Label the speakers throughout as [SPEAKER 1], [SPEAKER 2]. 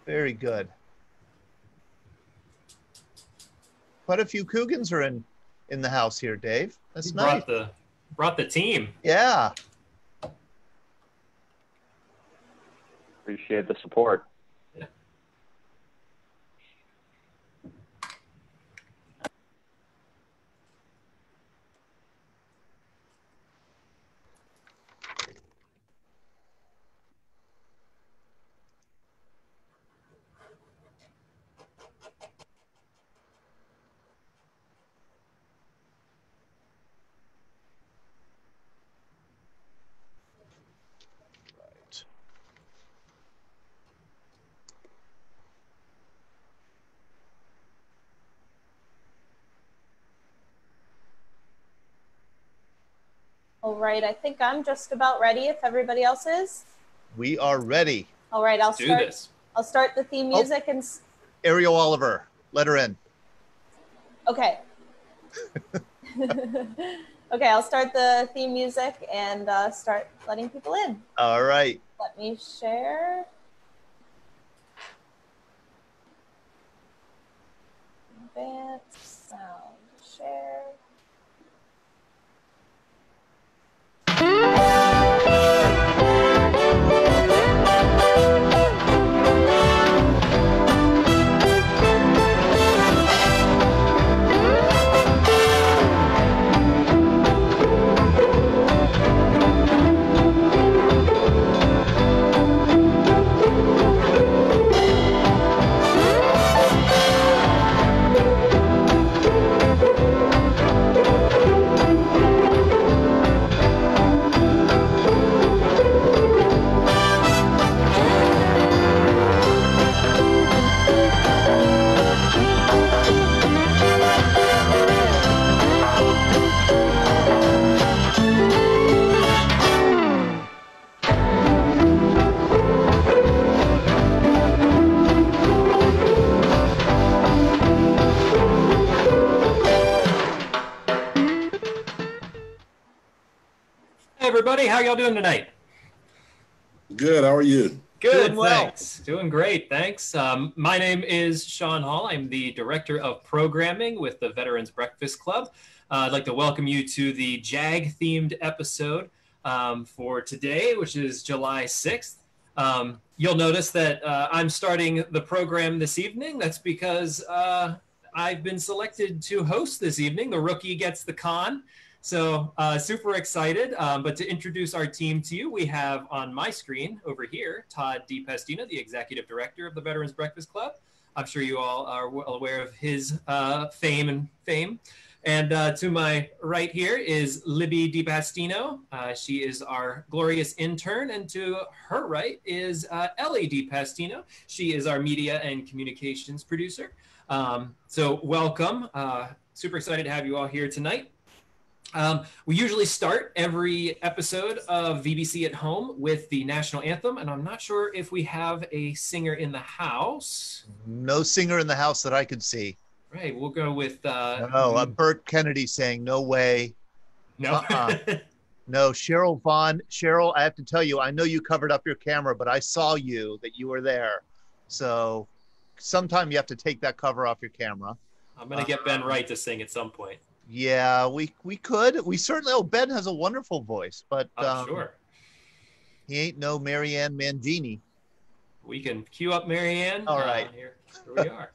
[SPEAKER 1] Very good. Quite a few Cougans are in the house here, Dave. That's nice.
[SPEAKER 2] Brought the team.
[SPEAKER 1] Yeah.
[SPEAKER 3] Appreciate the support.
[SPEAKER 2] Yeah.
[SPEAKER 4] All right, I think I'm just about ready if everybody else is.
[SPEAKER 1] We are ready.
[SPEAKER 4] All right, I'll start the theme music and
[SPEAKER 1] Ariel Oliver, let her in.
[SPEAKER 4] Okay. Okay, I'll start the theme music and start letting people in.
[SPEAKER 1] All right.
[SPEAKER 4] Let me share. Advanced sound share.
[SPEAKER 2] Everybody, how y'all doing tonight?
[SPEAKER 5] Good. How are you?
[SPEAKER 2] Good,
[SPEAKER 1] Doing well.
[SPEAKER 2] thanks. Doing great, thanks. My name is Sean Hall. I'm the Director of Programming with the Veterans Breakfast Club. I'd like to welcome you to the JAG-themed episode for today, which is July 6th. You'll notice that I'm starting the program this evening. That's because I've been selected to host this evening. The rookie gets the con. So super excited. But to introduce our team to you, we have on my screen over here, Todd DiPastina, the Executive Director of the Veterans Breakfast Club. I'm sure you all are well aware of his fame. And to my right here is Libby DiPastino. She is our glorious intern. And to her right is Ellie DiPastino. She is our media and communications producer. So welcome. Super excited to have you all here tonight. We usually start every episode of VBC at Home with the national anthem, and I'm not sure if we have a singer in the house.
[SPEAKER 1] No singer in the house that I could see.
[SPEAKER 2] Right, we'll go with...
[SPEAKER 1] Bert Kennedy saying, no way.
[SPEAKER 2] No.
[SPEAKER 1] No, Cheryl Vaughn. Cheryl, I have to tell you, I know you covered up your camera, but I saw that you were there. So sometime you have to take that cover off your camera.
[SPEAKER 2] I'm going to get Ben Wright to sing at some point.
[SPEAKER 1] Yeah, we could. We certainly. Oh, Ben has a wonderful voice, but
[SPEAKER 2] Sure.
[SPEAKER 1] He ain't no Marianne Mangini.
[SPEAKER 2] We can cue up Marianne.
[SPEAKER 1] All right.
[SPEAKER 2] Here we are.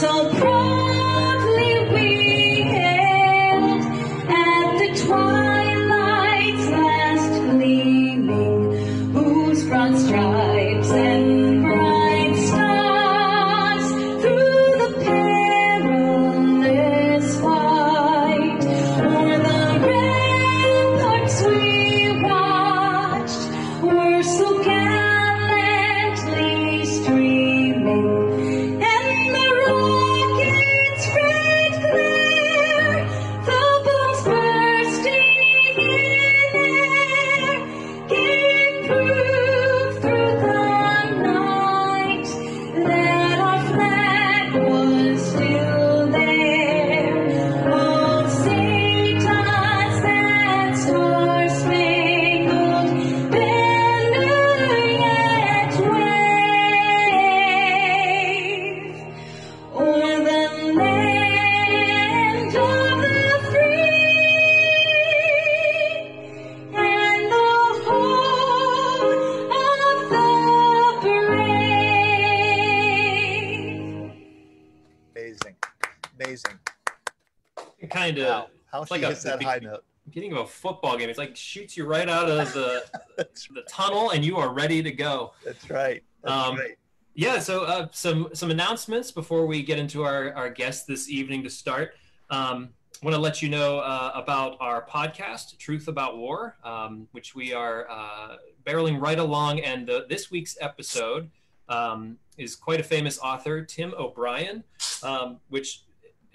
[SPEAKER 6] So proudly we hailed at the twilight's last gleam.
[SPEAKER 2] kind of.
[SPEAKER 1] Wow. How
[SPEAKER 2] It's
[SPEAKER 1] she
[SPEAKER 2] like
[SPEAKER 1] hits that high note.
[SPEAKER 2] beginning of a football game. It's like shoots you right out of the tunnel, and you are ready to go.
[SPEAKER 1] That's right. That's right.
[SPEAKER 2] Yeah. So some announcements before we get into our guest this evening to start. I want to let you know about our podcast, Truth About War, which we are barreling right along. And this week's episode is quite a famous author, Tim O'Brien, which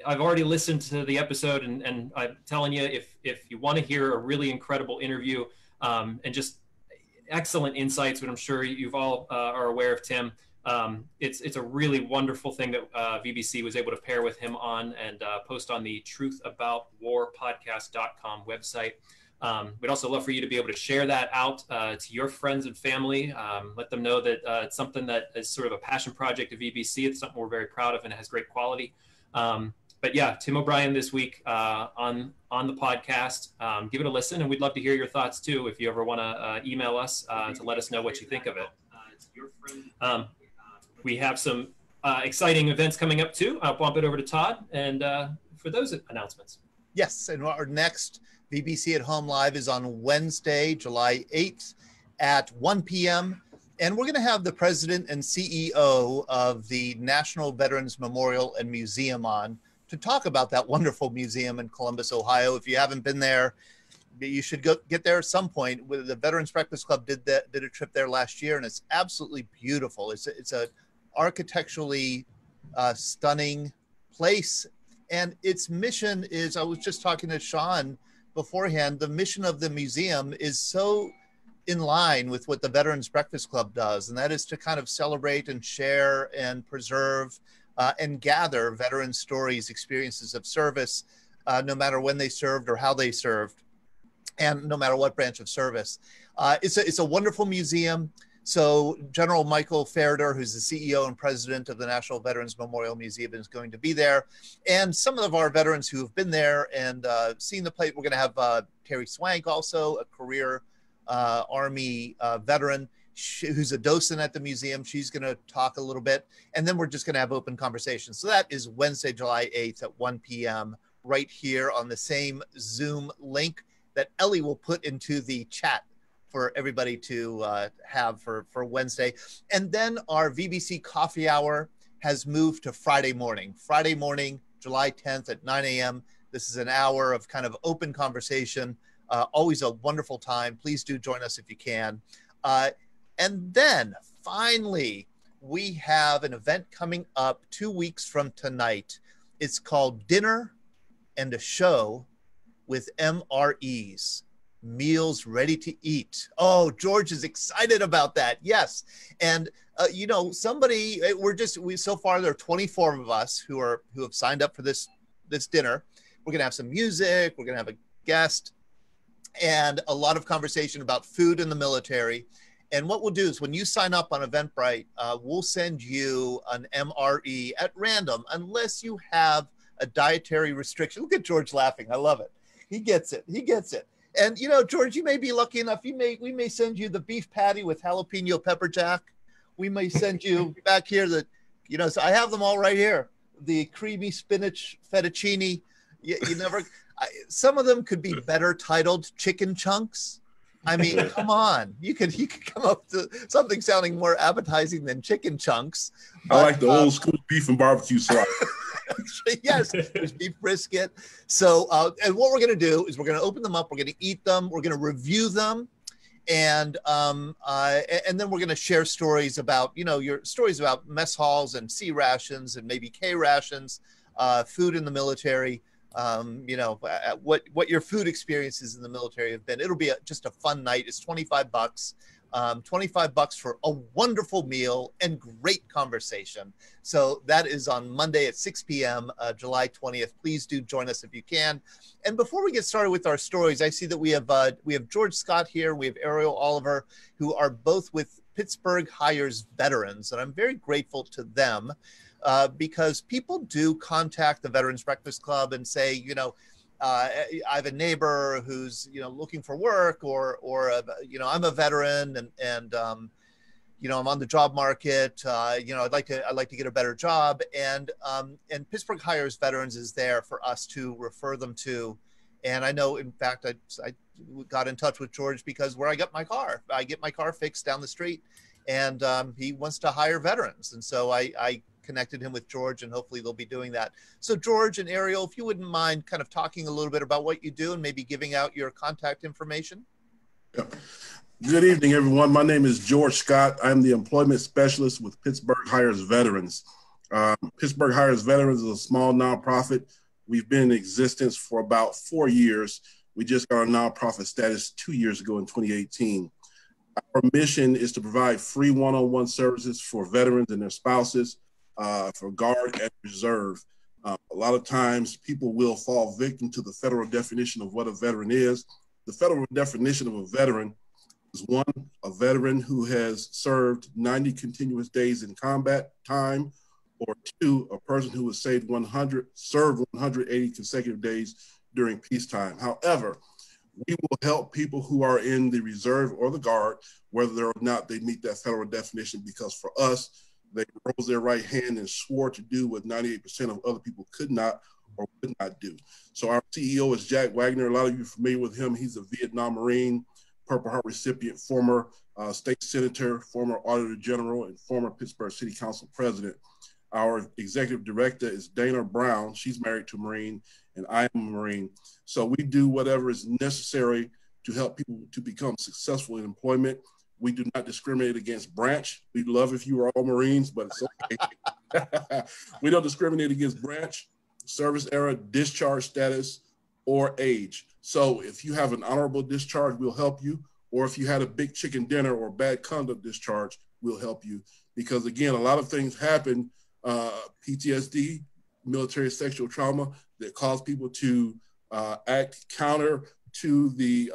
[SPEAKER 2] I've already listened to the episode. And I'm telling you, if you want to hear a really incredible interview and just excellent insights, but I'm sure you've all are aware of Tim. It's a really wonderful thing that VBC was able to pair with him on and post on the truthaboutwarpodcast.com website. We'd also love for you to be able to share that out to your friends and family. Let them know that it's something that is sort of a passion project of VBC. It's something we're very proud of and it has great quality. But yeah, Tim O'Brien this week on the podcast. Give it a listen, and we'd love to hear your thoughts too if you ever want to email us to let us know what you think of it. We have some exciting events coming up too. I'll bump it over to Todd and for those announcements.
[SPEAKER 1] Yes, and our next VBC at Home Live is on Wednesday, July 8th at 1 p.m. And we're going to have the president and CEO of the National Veterans Memorial and Museum on to talk about that wonderful museum in Columbus, Ohio. If you haven't been there, you should get there at some point. The Veterans Breakfast Club did a trip there last year, and it's absolutely beautiful. It's a architecturally stunning place, and its mission is, I was just talking to Sean beforehand, the mission of the museum is so in line with what the Veterans Breakfast Club does, and that is to kind of celebrate and share and preserve and gather veteran stories, experiences of service, no matter when they served or how they served, and no matter what branch of service. It's a wonderful museum. So General Michael Ferder, who's the CEO and president of the National Veterans Memorial Museum, is going to be there. And some of our veterans who have been there and seen the place, we're going to have Terry Swank, also a career Army veteran who's a docent at the museum. She's going to talk a little bit. And then we're just going to have open conversations. So that is Wednesday, July 8th at 1 p.m. right here on the same Zoom link that Ellie will put into the chat for everybody to have for Wednesday. And then our VBC coffee hour has moved to Friday morning, July 10th at 9 a.m. This is an hour of kind of open conversation, always a wonderful time. Please do join us if you can. And then finally, we have an event coming up 2 weeks from tonight. It's called Dinner and a Show with MREs. Meals ready to eat. Oh, George is excited about that. Yes. And so far there are 24 of us who have signed up for this dinner. We're going to have some music, we're going to have a guest, and a lot of conversation about food in the military. And what we'll do is when you sign up on Eventbrite, we'll send you an MRE at random unless you have a dietary restriction. Look at George laughing. I love it. He gets it. And George, you may be lucky enough. We may send you the beef patty with jalapeno pepper jack. We may send you back here so I have them all right here. The creamy spinach fettuccine. Some of them could be better titled chicken chunks. I mean, come on. You could come up to something sounding more appetizing than chicken chunks.
[SPEAKER 5] I like the old school beef and barbecue sauce.
[SPEAKER 1] Yes, there's beef brisket. So, and what we're going to do is we're going to open them up. We're going to eat them. We're going to review them. And then we're going to share stories about, your stories about mess halls and C rations and maybe K rations, food in the military, what your food experiences in the military have been. It'll be just a fun night. It's $25. $25 for a wonderful meal and great conversation. So that is on Monday at 6 p.m., July 20th. Please do join us if you can. And before we get started with our stories, I see that we have George Scott here. We have Ariel Oliver, who are both with Pittsburgh Hires Veterans. And I'm very grateful to them because people do contact the Veterans Breakfast Club and say, I have a neighbor who's, looking for work or I'm a veteran and I'm on the job market. I'd like to get a better job, and Pittsburgh Hires Veterans is there for us to refer them to. And I know, in fact, I got in touch with George because where I get my car fixed down the street, and he wants to hire veterans, and so I connected him with George, and hopefully they'll be doing that. So George and Ariel, if you wouldn't mind kind of talking a little bit about what you do and maybe giving out your contact information.
[SPEAKER 5] Yeah. Good evening, everyone. My name is George Scott. I'm the employment specialist with Pittsburgh Hires Veterans. Pittsburgh Hires Veterans is a small nonprofit. We've been in existence for about 4 years. We just got our nonprofit status 2 years ago in 2018. Our mission is to provide free one-on-one services for veterans and their spouses, for Guard and Reserve. A lot of times people will fall victim to the federal definition of what a veteran is. The federal definition of a veteran is one, a veteran who has served 90 continuous days in combat time, or two, a person who has served 180 consecutive days during peacetime. However, we will help people who are in the reserve or the Guard, whether or not they meet that federal definition, because for us, they rose their right hand and swore to do what 98% of other people could not or would not do. So our CEO is Jack Wagner. A lot of you are familiar with him. He's a Vietnam Marine, Purple Heart recipient, former state senator, former auditor general, and former Pittsburgh City Council president. Our executive director is Dana Brown. She's married to a Marine, and I am a Marine. So we do whatever is necessary to help people to become successful in employment. We do not discriminate against branch. We'd love if you were all Marines, but it's okay. We don't discriminate against branch, service era, discharge status, or age. So if you have an honorable discharge, we'll help you. Or if you had a big chicken dinner or bad conduct discharge, we'll help you. Because again, a lot of things happen, PTSD, military sexual trauma, that cause people to act counter to the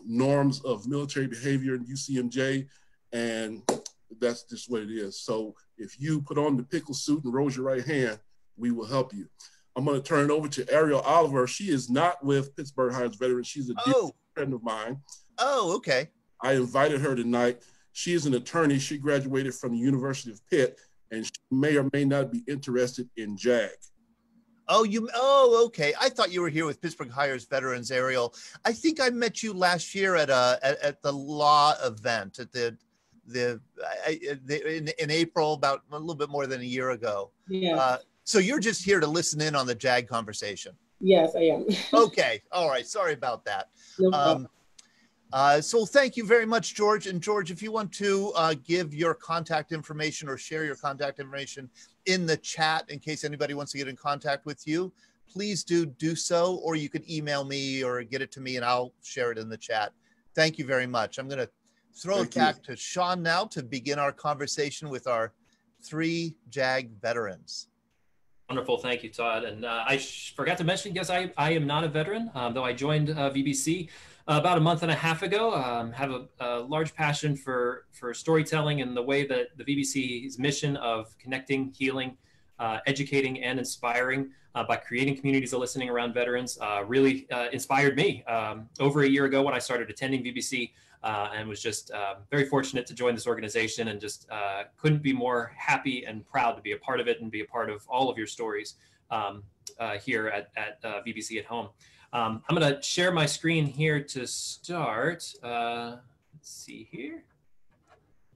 [SPEAKER 5] norms of military behavior in UCMJ, and that's just what it is. So if you put on the pickle suit and raise your right hand, we will help you. I'm going to turn it over to Ariel Oliver. She is not with Pittsburgh Hires Veterans. She's a dear friend of mine.
[SPEAKER 1] Oh, okay.
[SPEAKER 5] I invited her tonight. She is an attorney. She graduated from the University of Pitt, and she may or may not be interested in JAG.
[SPEAKER 1] Oh, okay. I thought you were here with Pittsburgh Hires Veterans, Ariel. I think I met you last year at the law event at in April, about a little bit more than a year ago.
[SPEAKER 3] Yeah.
[SPEAKER 1] So you're just here to listen in on the JAG conversation.
[SPEAKER 3] Yes, I am.
[SPEAKER 1] Okay. All right. Sorry about that.
[SPEAKER 3] No problem.
[SPEAKER 1] So thank you very much, George. And George, if you want to give your contact information or share your contact information in the chat in case anybody wants to get in contact with you, please do so, or you could email me or get it to me and I'll share it in the chat. Thank you very much. I'm going to throw it back to Sean now to begin our conversation with our 3 JAG veterans.
[SPEAKER 2] Wonderful. Thank you, Todd. And I forgot to mention, yes, I am not a veteran, though I joined VBC about a month and a half ago. Have a large passion for storytelling and the way that the VBC's mission of connecting, healing, educating, and inspiring by creating communities of listening around veterans really inspired me over a year ago when I started attending VBC. And was just very fortunate to join this organization, and just couldn't be more happy and proud to be a part of it and be a part of all of your stories here at VBC at Home. I'm going to share my screen here to start. Let's see here.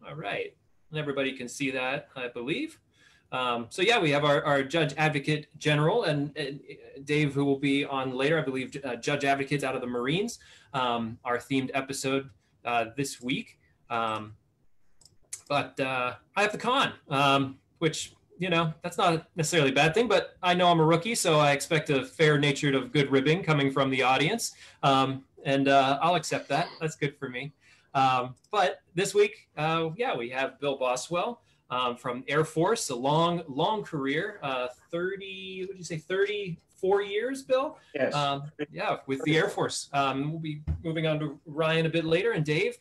[SPEAKER 2] All right. Everybody can see that, I believe. So yeah, we have our Judge Advocate General and Dave, who will be on later, I believe, Judge Advocates out of the Marines, our themed episode this week. But I have the con, which, you know, that's not necessarily a bad thing, but I know I'm a rookie, so I expect a fair-natured of good ribbing coming from the audience. And I'll accept that. That's good for me. But this week, yeah, we have Bill Boswell from Air Force, a long career, 34 years, Bill?
[SPEAKER 7] Yes.
[SPEAKER 2] Yeah, with the Air Force. We'll be moving on to Ryan a bit later, and Dave.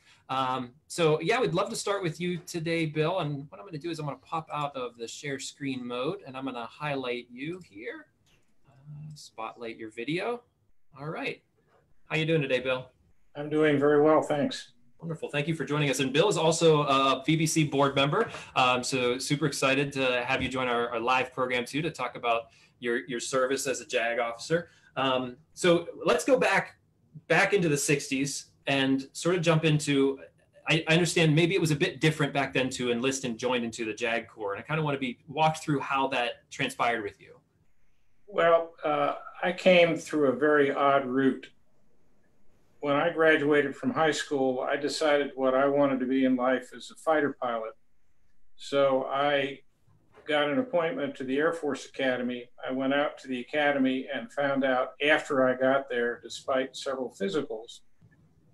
[SPEAKER 2] So yeah, we'd love to start with you today, Bill. And what I'm going to do is I'm going to pop out of the share screen mode, and I'm going to highlight you here, spotlight your video. All right. How you doing today, Bill?
[SPEAKER 7] I'm doing very well, thanks.
[SPEAKER 2] Wonderful. Thank you for joining us. And Bill is also a VBC board member. So super excited to have you join our live program too, to talk about your service as a JAG officer. So let's go back into the 60s and sort of jump into, I understand maybe it was a bit different back then to enlist and join into the JAG Corps. And I kind of want to be walked through how that transpired with you.
[SPEAKER 3] Well, I came through a very odd route. When I graduated from high school, I decided what I wanted to be in life as a fighter pilot. So I got an appointment to the Air Force Academy. I went out to the academy and found out after I got there, despite several physicals,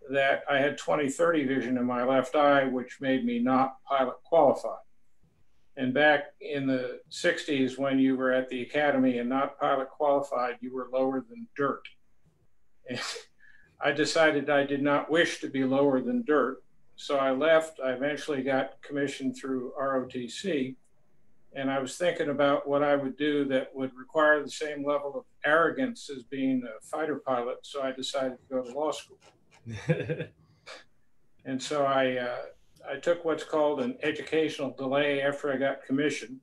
[SPEAKER 3] that I had 20/30 vision in my left eye, which made me not pilot qualified. And back in the 60s, when you were at the academy and not pilot qualified, you were lower than dirt. And I decided I did not wish to be lower than dirt. So I left. I eventually got commissioned through ROTC. And I was thinking about what I would do that would require the same level of arrogance as being a fighter pilot. So I decided to go to law school. And so I took what's called an educational delay after I got commissioned,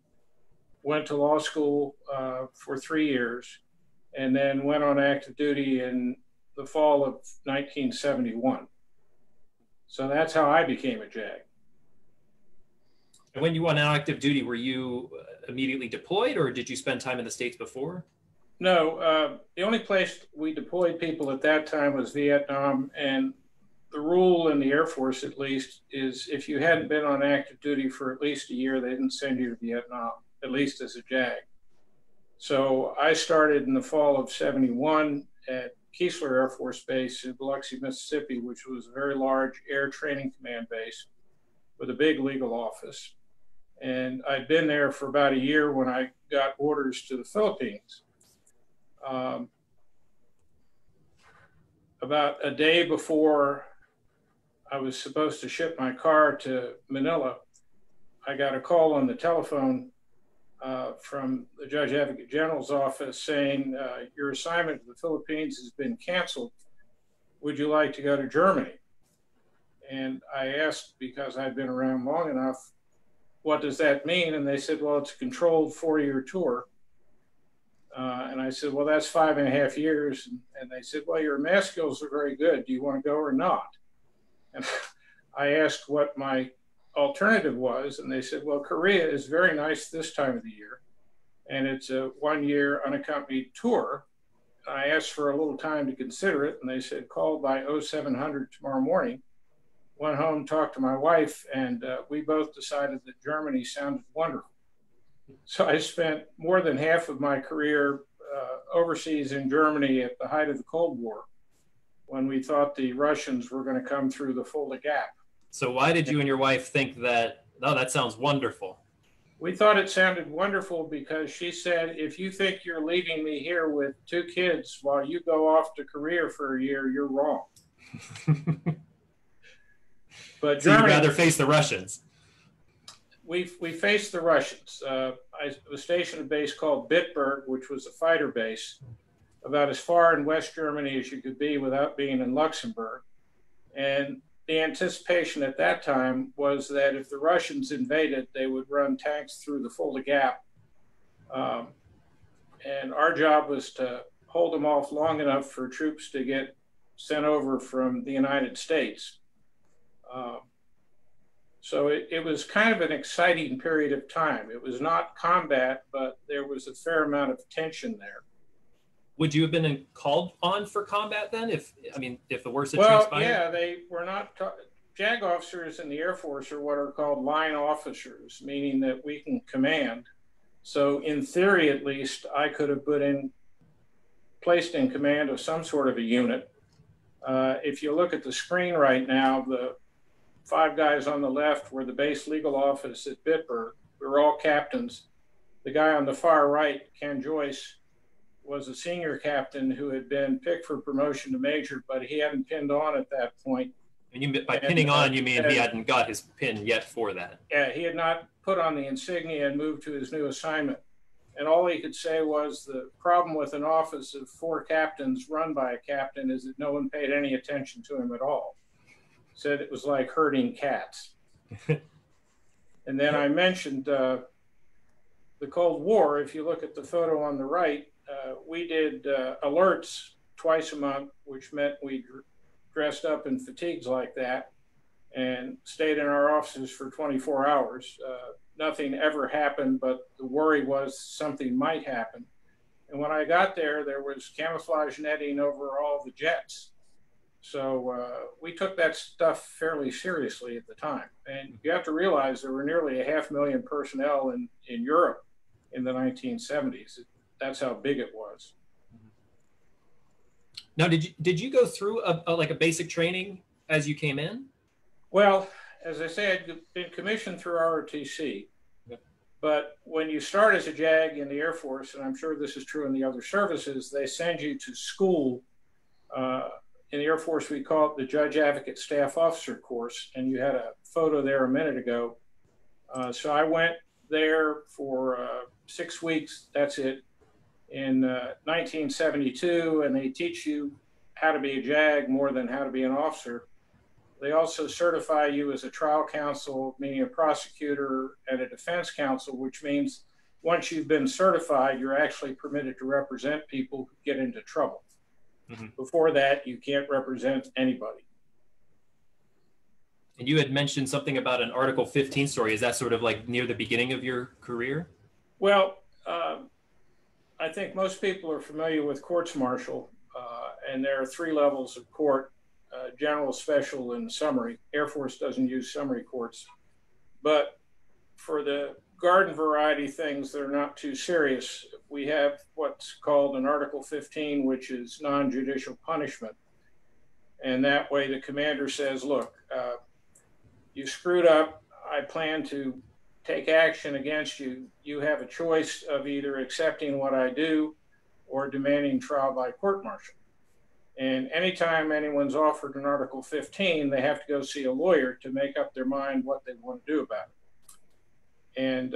[SPEAKER 3] went to law school for 3 years, and then went on active duty in the fall of 1971. So that's how I became a JAG.
[SPEAKER 2] And when you went on active duty, were you immediately deployed, or did you spend time in the States before?
[SPEAKER 3] No, the only place we deployed people at that time was Vietnam. And the rule in the Air Force, at least, is if you hadn't been on active duty for at least a year, they didn't send you to Vietnam, at least as a JAG. So I started in the fall of 71 at Keesler Air Force Base in Biloxi, Mississippi, which was a very large air training command base with a big legal office. And I'd been there for about a year when I got orders to the Philippines. About a day before I was supposed to ship my car to Manila, I got a call on the telephone from the Judge Advocate General's office saying, your assignment to the Philippines has been canceled. Would you like to go to Germany? And I asked, because I'd been around long enough, what does that mean? And they said, well, it's a controlled 4-year tour. And I said, well, that's 5.5 years. And they said, well, your math skills are very good. Do you want to go or not? And I asked what my alternative was. And they said, well, Korea is very nice this time of the year. And it's a 1-year unaccompanied tour. I asked for a little time to consider it. And they said, call by 0700 tomorrow morning. Went home, talked to my wife, and we both decided that Germany sounded wonderful. So I spent more than half of my career overseas in Germany at the height of the Cold War, when we thought the Russians were going to come through the Fulda Gap.
[SPEAKER 2] So why did you and your wife think that, oh, that sounds wonderful?
[SPEAKER 3] We thought it sounded wonderful because she said, if you think you're leaving me here with 2 kids while you go off to Korea for a year, you're wrong. But
[SPEAKER 2] so
[SPEAKER 3] Germany,
[SPEAKER 2] you'd rather face the Russians?
[SPEAKER 3] We faced the Russians. I was stationed at a base called Bitburg, which was a fighter base, about as far in West Germany as you could be without being in Luxembourg. And the anticipation at that time was that if the Russians invaded, they would run tanks through the Fulda Gap. And our job was to hold them off long enough for troops to get sent over from the United States. So it was kind of an exciting period of time. It was not combat, but there was a fair amount of tension there.
[SPEAKER 2] Would you have been called on for combat then, if the worst had
[SPEAKER 3] Well,
[SPEAKER 2] transpired?
[SPEAKER 3] yeah, they were not. JAG officers in the Air Force are what are called line officers, meaning that we can command. So in theory, at least, I could have placed in command of some sort of a unit. If you look at the screen right now, the 5 guys on the left were the base legal office at Bitburg. We were all captains. The guy on the far right, Ken Joyce, was a senior captain who had been picked for promotion to major, but he hadn't pinned on at that point.
[SPEAKER 2] And by pinning on, you mean he hadn't got his pin yet for that?
[SPEAKER 3] Yeah, he had not put on the insignia and moved to his new assignment. And all he could say was the problem with an office of 4 captains run by a captain is that no one paid any attention to him at all. said it was like herding cats. And then I mentioned the Cold War. If you look at the photo on the right, we did alerts twice a month, which meant we dressed up in fatigues like that and stayed in our offices for 24 hours. Nothing ever happened, but the worry was something might happen. And when I got there, there was camouflage netting over all the jets. So we took that stuff fairly seriously at the time. And you have to realize there were nearly 500,000 personnel in Europe in the 1970s. That's how big it was.
[SPEAKER 2] Now, did you go through like a basic training as you came in?
[SPEAKER 3] Well, as I say, I'd been commissioned through ROTC. But when you start as a JAG in the Air Force, and I'm sure this is true in the other services, they send you to school. In the Air Force, we call it the Judge Advocate Staff Officer course, and you had a photo there a minute ago. So I went there for 6 weeks, that's it, in 1972, and they teach you how to be a JAG more than how to be an officer. They also certify you as a trial counsel, meaning a prosecutor, and a defense counsel, which means once you've been certified, you're actually permitted to represent people who get into trouble. Mm-hmm. Before that, you can't represent anybody.
[SPEAKER 2] And you had mentioned something about an Article 15 story. Is that sort of like near the beginning of your career?
[SPEAKER 3] Well, I think most people are familiar with courts martial, and there are 3 levels of court. General, special, and summary. Air Force doesn't use summary courts. But for the garden variety things that are not too serious, we have what's called an Article 15, which is non-judicial punishment. And that way the commander says, look, you screwed up. I plan to take action against you. You have a choice of either accepting what I do or demanding trial by court-martial. And anytime anyone's offered an Article 15, they have to go see a lawyer to make up their mind what they want to do about it. And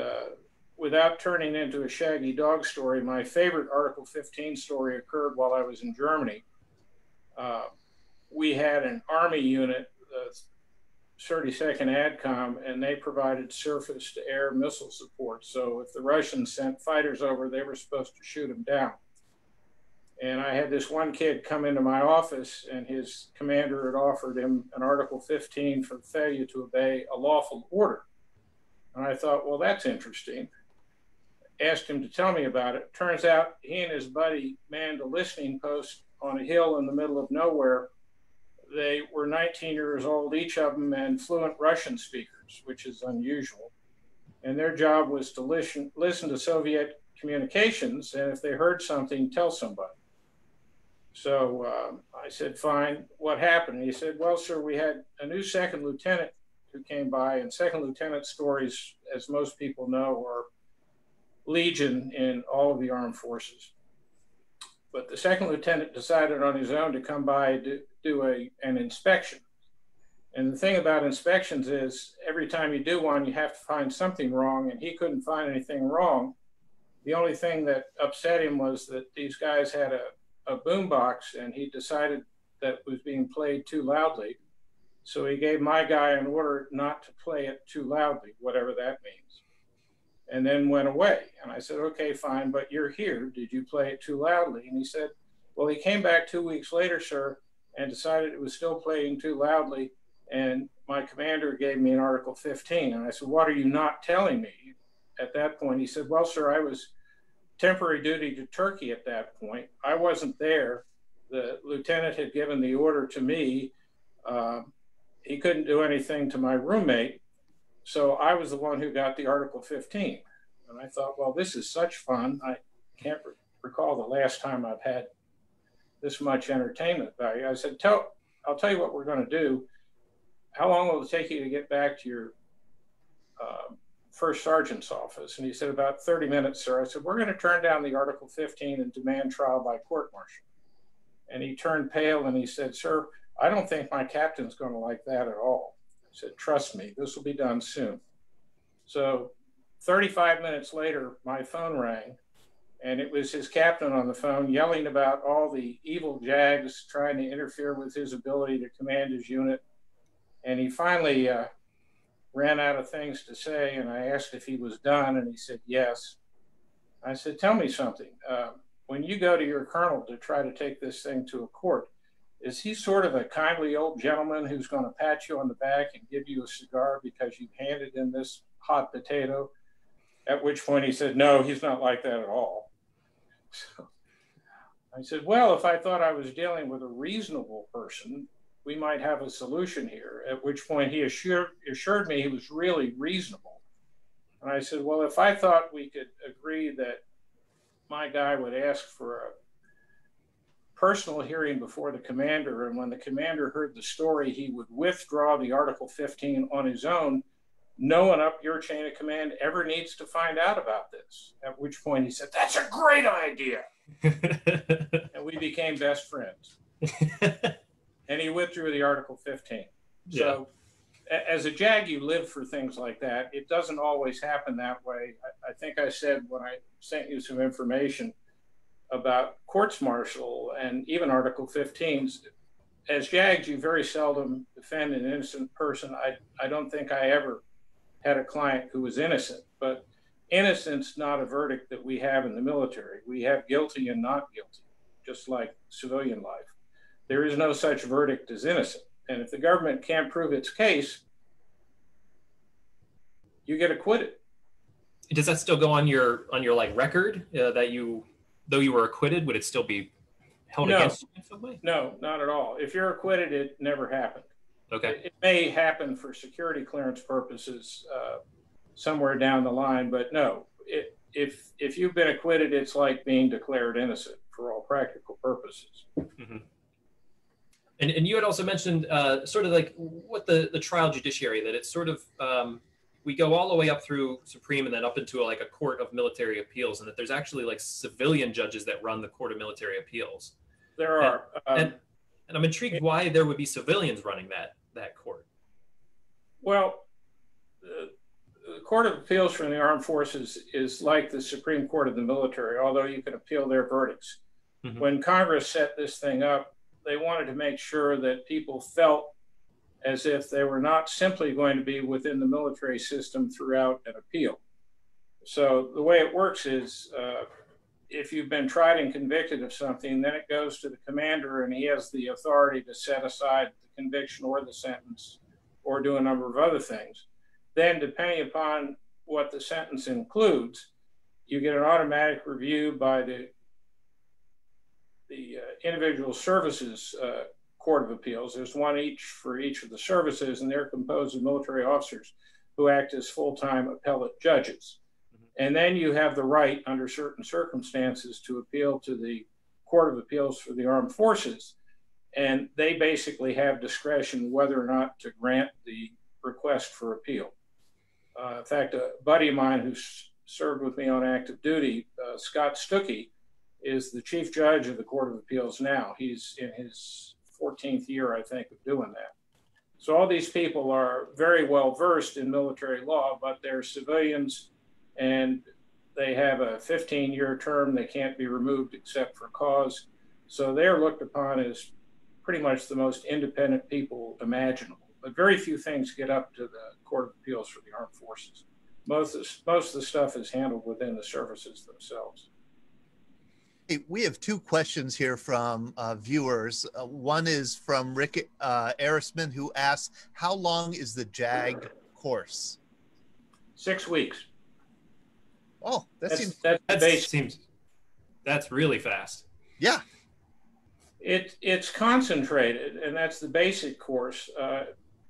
[SPEAKER 3] without turning into a shaggy dog story, my favorite Article 15 story occurred while I was in Germany. We had an Army unit, the 32nd ADCOM, and they provided surface-to-air missile support. So if the Russians sent fighters over, they were supposed to shoot them down. And I had this one kid come into my office, and his commander had offered him an Article 15 for failure to obey a lawful order. And I thought, well, that's interesting. Asked him to tell me about it. Turns out he and his buddy manned a listening post on a hill in the middle of nowhere. They were 19 years old, each of them, and fluent Russian speakers, which is unusual. And their job was to listen to Soviet communications, and if they heard something, tell somebody. So I said, fine, what happened? He said, well, sir, we had a new second lieutenant who came by, and second lieutenant stories, as most people know, are legion in all of the armed forces. But the second lieutenant decided on his own to come by to do an inspection. And the thing about inspections is every time you do one, you have to find something wrong, and he couldn't find anything wrong. The only thing that upset him was that these guys had a boombox, and he decided that was being played too loudly. So he gave my guy an order not to play it too loudly, whatever that means, and then went away. And I said, okay, fine, but you're here. Did you play it too loudly? And he said, well, he came back 2 weeks later, sir, and decided it was still playing too loudly. And my commander gave me an Article 15. And I said, what are you not telling me? At that point, he said, well, sir, I was temporary duty to Turkey at that point. I wasn't there. The lieutenant had given the order to me. He couldn't do anything to my roommate. So I was the one who got the Article 15. And I thought, well, this is such fun. I can't recall the last time I've had this much entertainment value. I said, I'll tell you what we're going to do. How long will it take you to get back to your first sergeant's office? And he said, about 30 minutes, sir. I said, we're going to turn down the Article 15 and demand trial by court-martial. And he turned pale and he said, sir, I don't think my captain's going to like that at all. I said, trust me, this will be done soon. So 35 minutes later, my phone rang, and it was his captain on the phone yelling about all the evil JAGs trying to interfere with his ability to command his unit. And he finally ran out of things to say, and I asked if he was done, and he said yes. I said, tell me something. When you go to your colonel to try to take this thing to a court, is he sort of a kindly old gentleman who's going to pat you on the back and give you a cigar because you handed in this hot potato? At which point he said, no, he's not like that at all. So I said, well, if I thought I was dealing with a reasonable person, we might have a solution here. At which point he assured me he was really reasonable. And I said, well, if I thought we could agree that my guy would ask for a personal hearing before the commander, and when the commander heard the story, he would withdraw the Article 15 on his own, no one up your chain of command ever needs to find out about this. At which point he said, that's a great idea. And we became best friends. And he withdrew the Article 15. So as a JAG, you live for things like that. It doesn't always happen that way. I think I said when I sent you some information about courts martial and even Article 15s, as JAGs, you very seldom defend an innocent person. I don't think I ever had a client who was innocent, but innocence not a verdict that we have in the military. We have guilty and not guilty, just like civilian life. There is no such verdict as innocent. And if the government can't prove its case, you get acquitted.
[SPEAKER 2] Does that still go on your like record that though you were acquitted, would it still be held against you in some way?
[SPEAKER 3] No, not at all. If you're acquitted, it never happened.
[SPEAKER 2] Okay.
[SPEAKER 3] It may happen for security clearance purposes somewhere down the line, but no. If you've been acquitted, it's like being declared innocent for all practical purposes.
[SPEAKER 2] Mm-hmm. And you had also mentioned sort of like what the trial judiciary, that it's sort of we go all the way up through Supreme and then up into like a court of military appeals, and that there's actually like civilian judges that run the court of military appeals.
[SPEAKER 3] There are.
[SPEAKER 2] And I'm intrigued why there would be civilians running that court.
[SPEAKER 3] Well, the Court of Appeals from the Armed Forces is like the Supreme Court of the military, although you can appeal their verdicts. Mm-hmm. When Congress set this thing up, they wanted to make sure that people felt as if they were not simply going to be within the military system throughout an appeal. So the way it works is if you've been tried and convicted of something, then it goes to the commander and he has the authority to set aside the conviction or the sentence or do a number of other things. Then depending upon what the sentence includes, you get an automatic review by the individual services Court of Appeals. There's one each for each of the services, and they're composed of military officers who act as full-time appellate judges. Mm-hmm. And then you have the right, under certain circumstances, to appeal to the Court of Appeals for the Armed Forces. And they basically have discretion whether or not to grant the request for appeal. In fact, a buddy of mine who's served with me on active duty, Scott Stuckey, is the chief judge of the Court of Appeals now. He's in his 14th year, I think, of doing that. So all these people are very well versed in military law, but they're civilians and they have a 15-year term. They can't be removed except for cause. So they're looked upon as pretty much the most independent people imaginable. But very few things get up to the Court of Appeals for the Armed Forces. Most of the stuff is handled within the services themselves.
[SPEAKER 1] Hey, we have two questions here from viewers. One is from Rick Arisman, who asks, how long is the JAG course?
[SPEAKER 3] 6 weeks.
[SPEAKER 1] Oh, that's
[SPEAKER 2] really fast.
[SPEAKER 1] Yeah.
[SPEAKER 3] It's concentrated, and that's the basic course.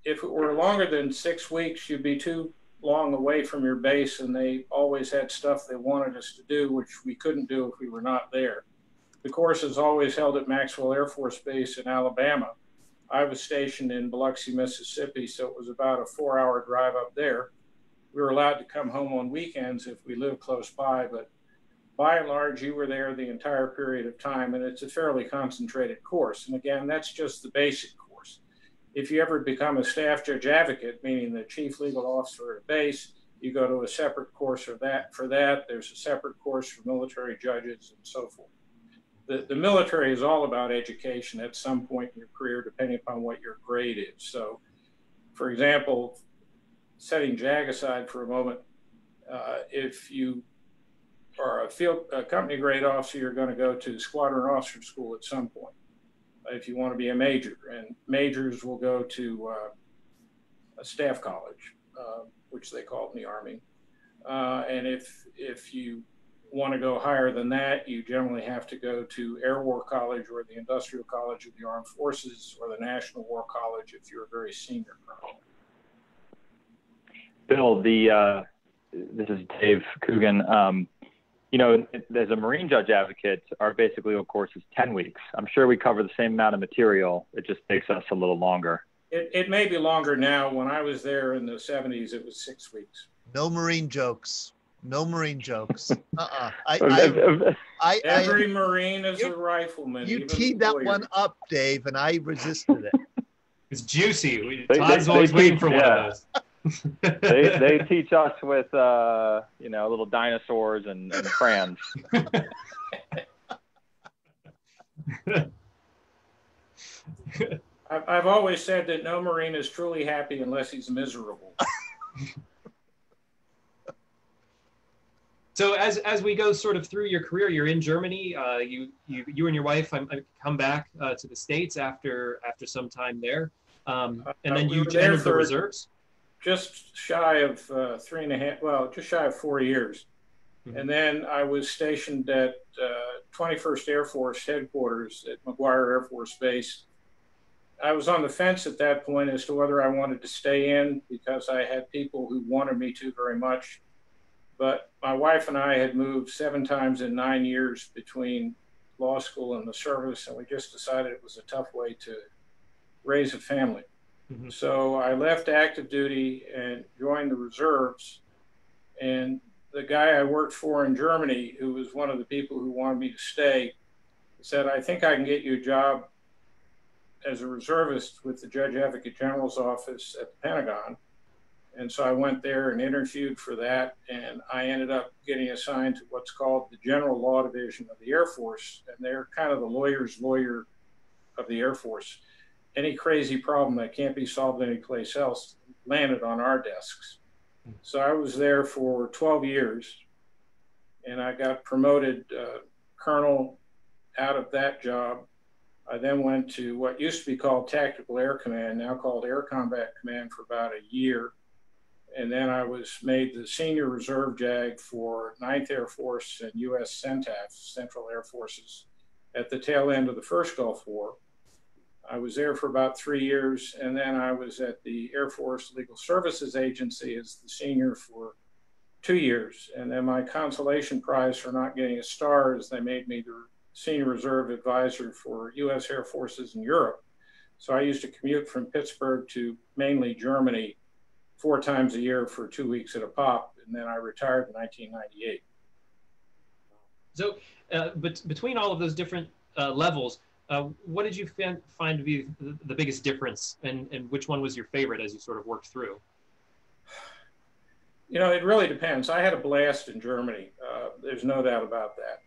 [SPEAKER 3] If it were longer than 6 weeks, you'd be too long away from your base, and they always had stuff they wanted us to do, which we couldn't do if we were not there. The course is always held at Maxwell Air Force Base in Alabama. I was stationed in Biloxi, Mississippi, so it was about a 4-hour drive up there. We were allowed to come home on weekends if we lived close by, but by and large, you were there the entire period of time, and it's a fairly concentrated course. And again, that's just the basic course. If you ever become a staff judge advocate, meaning the chief legal officer at base, you go to a separate course for that. There's a separate course for military judges and so forth. The military is all about education at some point in your career, depending upon what your grade is. So For example, setting JAG aside for a moment, if you are a company grade officer, you're going to go to squadron officer school at some point. If you want to be a major, and majors will go to a staff college, which they call it in the Army. And if you want to go higher than that, you generally have to go to Air War College or the Industrial College of the Armed Forces or the National War College if you're a very senior colonel.
[SPEAKER 7] Bill, this is Dave Coogan. You know, as a Marine Judge Advocate, our basic legal course is 10 weeks. I'm sure we cover the same amount of material. It just takes us a little longer.
[SPEAKER 3] It may be longer now. When I was there in the 70s, it was 6 weeks.
[SPEAKER 1] No Marine jokes. No Marine jokes.
[SPEAKER 3] Every Marine is a rifleman.
[SPEAKER 1] You teed that one up, Dave, and I resisted it.
[SPEAKER 2] It's juicy. Todd's always waiting for one of those.
[SPEAKER 7] they teach us with little dinosaurs and crayons.
[SPEAKER 3] I've always said that no Marine is truly happy unless he's miserable.
[SPEAKER 2] So as we go sort of through your career, you're in Germany. You and your wife come back to the States after some time there, and then you entered the reserves.
[SPEAKER 3] Just shy of 4 years. Mm-hmm. And then I was stationed at 21st Air Force headquarters at McGuire Air Force Base. I was on the fence at that point as to whether I wanted to stay in because I had people who wanted me to very much. But my wife and I had moved 7 times in 9 years between law school and the service, and we just decided it was a tough way to raise a family. Mm-hmm. So I left active duty and joined the reserves. And the guy I worked for in Germany, who was one of the people who wanted me to stay, said, I think I can get you a job as a reservist with the Judge Advocate General's office at the Pentagon. And so I went there and interviewed for that. And I ended up getting assigned to what's called the General Law Division of the Air Force. And they're kind of the lawyer's lawyer of the Air Force. Any crazy problem that can't be solved anyplace else landed on our desks. So I was there for 12 years, and I got promoted colonel out of that job. I then went to what used to be called Tactical Air Command, now called Air Combat Command, for about a year. And then I was made the senior reserve JAG for 9th Air Force and U.S. CENTAF, Central Air Forces, at the tail end of the first Gulf War. I was there for about 3 years, and then I was at the Air Force Legal Services Agency as the senior for 2 years. And then my consolation prize for not getting a star is they made me the senior reserve advisor for U.S. Air Forces in Europe. So I used to commute from Pittsburgh to mainly Germany 4 times a year for 2 weeks at a pop, and then I retired in 1998.
[SPEAKER 2] So, but between all of those different levels, what did you find to be the biggest difference, and which one was your favorite as you sort of worked through?
[SPEAKER 3] You know, it really depends. I had a blast in Germany. There's no doubt about that.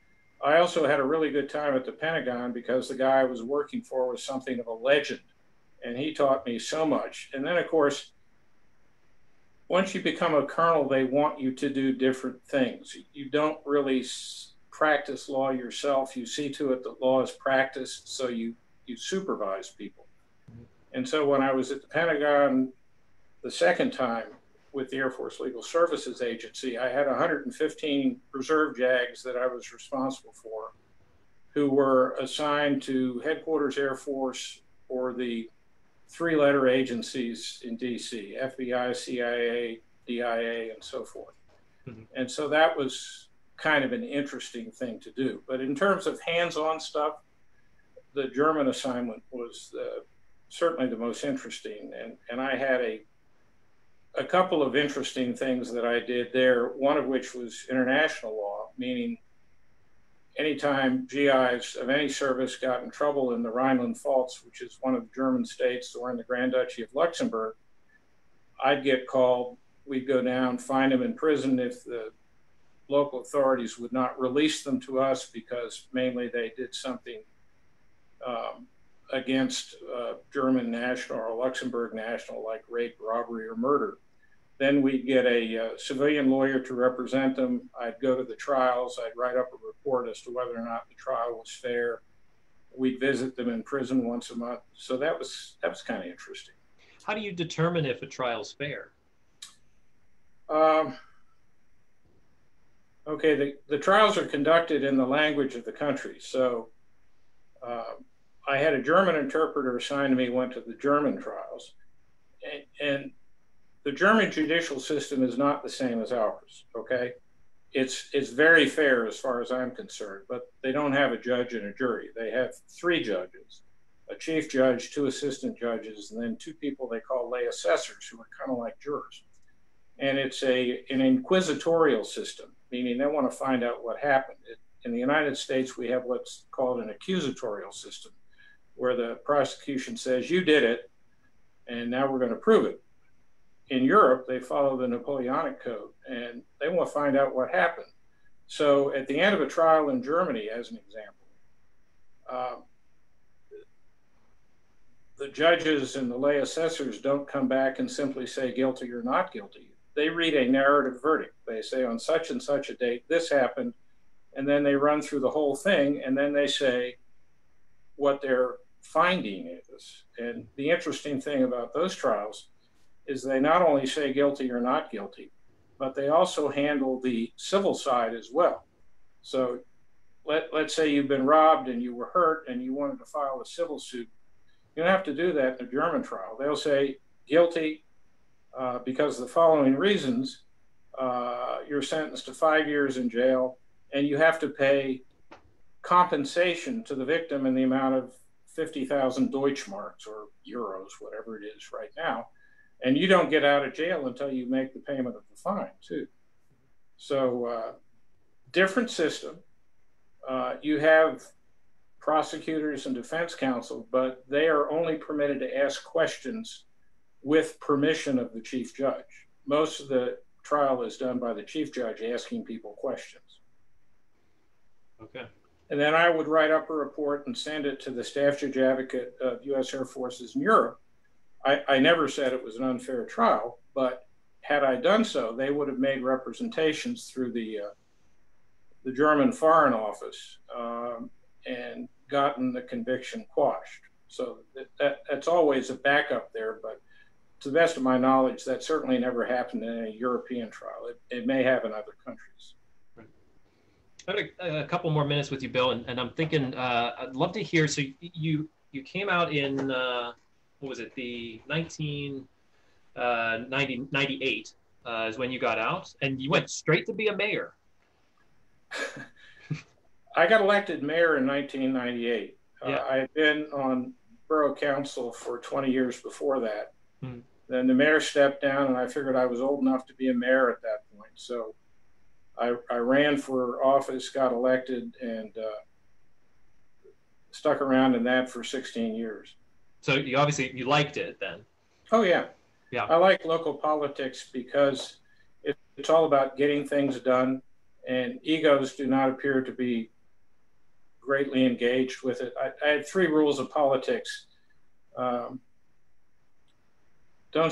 [SPEAKER 3] I also had a really good time at the Pentagon because the guy I was working for was something of a legend, and he taught me so much. And then, of course, once you become a colonel, they want you to do different things. You don't really practice law yourself. You see to it that law is practiced, so you supervise people. And so when I was at the Pentagon the second time with the Air Force Legal Services Agency, I had 115 reserve JAGs that I was responsible for, who were assigned to Headquarters Air Force or the 3-letter agencies in DC, FBI, CIA, DIA, and so forth. Mm-hmm. And so that was kind of an interesting thing to do. But in terms of hands-on stuff, the German assignment was certainly the most interesting. And I had a couple of interesting things that I did there, one of which was international law, meaning anytime GIs of any service got in trouble in the Rhineland Pfalz, which is one of the German states, or in the Grand Duchy of Luxembourg, I'd get called, we'd go down, find them in prison if the local authorities would not release them to us because mainly they did something against German national or Luxembourg national, like rape, robbery, or murder. Then we'd get a civilian lawyer to represent them. I'd go to the trials. I'd write up a report as to whether or not the trial was fair. We'd visit them in prison once a month. So that was kind of interesting.
[SPEAKER 2] How do you determine if a trial's fair?
[SPEAKER 3] Okay, the trials are conducted in the language of the country. So I had a German interpreter assigned to me, went to the German trials. And the German judicial system is not the same as ours, okay? It's very fair as far as I'm concerned, but they don't have a judge and a jury. They have 3 judges, a chief judge, 2 assistant judges, and then 2 people they call lay assessors, who are kind of like jurors. And it's an inquisitorial system, meaning they want to find out what happened. In the United States, we have what's called an accusatorial system, where the prosecution says, you did it, and now we're going to prove it. In Europe, they follow the Napoleonic Code, and they want to find out what happened. So at the end of a trial in Germany, as an example, the judges and the lay assessors don't come back and simply say guilty or not guilty. They read a narrative verdict. They say on such and such a date, this happened, and then they run through the whole thing, and then they say what their finding is. And the interesting thing about those trials is they not only say guilty or not guilty, but they also handle the civil side as well. So let's say you've been robbed and you were hurt and you wanted to file a civil suit. You don't have to do that in a German trial. They'll say guilty because of the following reasons. You're sentenced to 5 years in jail, and you have to pay compensation to the victim in the amount of 50,000 Deutschmarks or euros, whatever it is right now. And you don't get out of jail until you make the payment of the fine, too. So different system. You have prosecutors and defense counsel, but they are only permitted to ask questions with permission of the chief judge. Most of the trial is done by the chief judge asking people questions.
[SPEAKER 2] Okay.
[SPEAKER 3] And then I would write up a report and send it to the staff judge advocate of U.S. Air Forces in Europe. I never said it was an unfair trial, but had I done so, they would have made representations through the German Foreign Office and gotten the conviction quashed. So that's always a backup there, but to the best of my knowledge, that certainly never happened in a European trial. It may have in other countries.
[SPEAKER 2] Right. I have a couple more minutes with you, Bill, and I'm thinking I'd love to hear. So you came out in what was it? The 1998 is when you got out, and you went straight to be a mayor.
[SPEAKER 3] I got elected mayor in 1998.
[SPEAKER 2] Yeah.
[SPEAKER 3] I had been on borough council for 20 years before that.
[SPEAKER 2] Hmm.
[SPEAKER 3] Then the mayor stepped down, and I figured I was old enough to be a mayor at that point. So I ran for office, got elected, and stuck around in that for 16 years.
[SPEAKER 2] So you obviously liked it then.
[SPEAKER 3] Oh, yeah.
[SPEAKER 2] Yeah.
[SPEAKER 3] I like local politics because it's all about getting things done, and egos do not appear to be greatly engaged with it. I had 3 rules of politics. Don't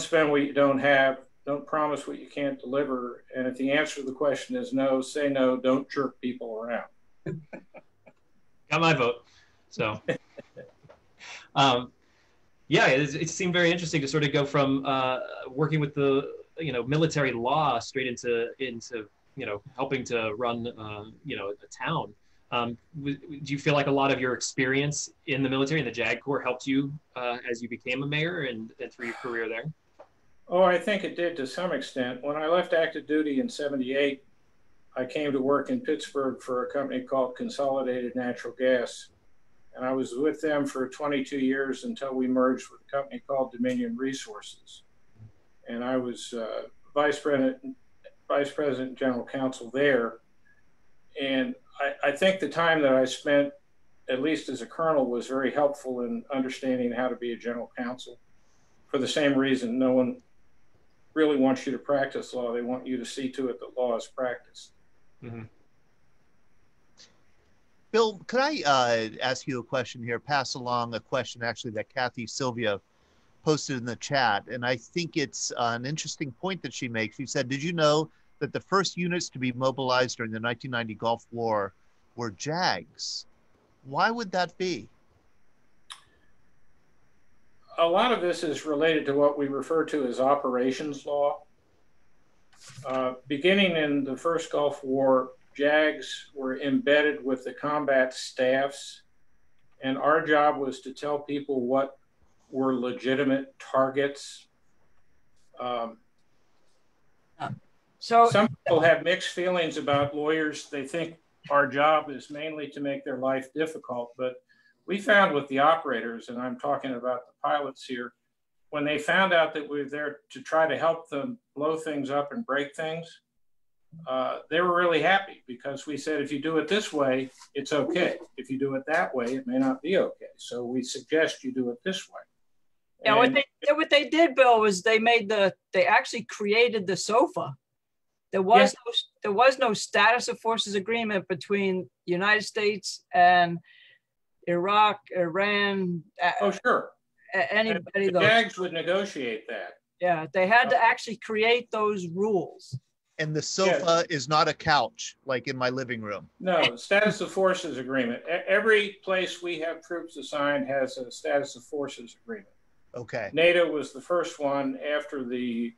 [SPEAKER 3] spend what you don't have. Don't promise what you can't deliver. And if the answer to the question is no, say no. Don't jerk people around.
[SPEAKER 2] Got my vote. So, yeah, it seemed very interesting to sort of go from working with the military law straight into helping to run a town. Do you feel like a lot of your experience in the military and the JAG Corps helped you as you became a mayor and through your career there?
[SPEAKER 3] Oh, I think it did to some extent. When I left active duty in '78, I came to work in Pittsburgh for a company called Consolidated Natural Gas. And I was with them for 22 years until we merged with a company called Dominion Resources. And I was vice president and general counsel there. And I think the time that I spent, at least as a colonel, was very helpful in understanding how to be a general counsel. For the same reason, no one really wants you to practice law. They want you to see to it that law is practiced.
[SPEAKER 2] Mm-hmm.
[SPEAKER 1] Bill, could I ask you a question here? Pass along a question actually that Kathy Sylvia posted in the chat, and I think it's an interesting point that she makes. She said, "Did you know that the first units to be mobilized during the 1990 Gulf War were JAGs?" Why would that be?
[SPEAKER 3] A lot of this is related to what we refer to as operations law. Beginning in the first Gulf War, JAGs were embedded with the combat staffs, and our job was to tell people what were legitimate targets.
[SPEAKER 8] So
[SPEAKER 3] some people have mixed feelings about lawyers. They think our job is mainly to make their life difficult, but we found with the operators, and I'm talking about the pilots here, when they found out that we were there to try to help them blow things up and break things, they were really happy, because we said, if you do it this way, it's okay. If you do it that way, it may not be okay. So we suggest you do it this way.
[SPEAKER 8] yeah, what they did, Bill, was they actually created the SOFA. There was no status of forces agreement between the United States and Iraq, Iran.
[SPEAKER 3] Oh, sure.
[SPEAKER 8] Anybody.
[SPEAKER 3] The JAGs would negotiate that.
[SPEAKER 8] Yeah, they had to actually create those rules.
[SPEAKER 1] And the sofa is not a couch like in my living room.
[SPEAKER 3] No, status of forces agreement. Every place we have troops assigned has a status of forces agreement.
[SPEAKER 1] Okay.
[SPEAKER 3] NATO was the first one after the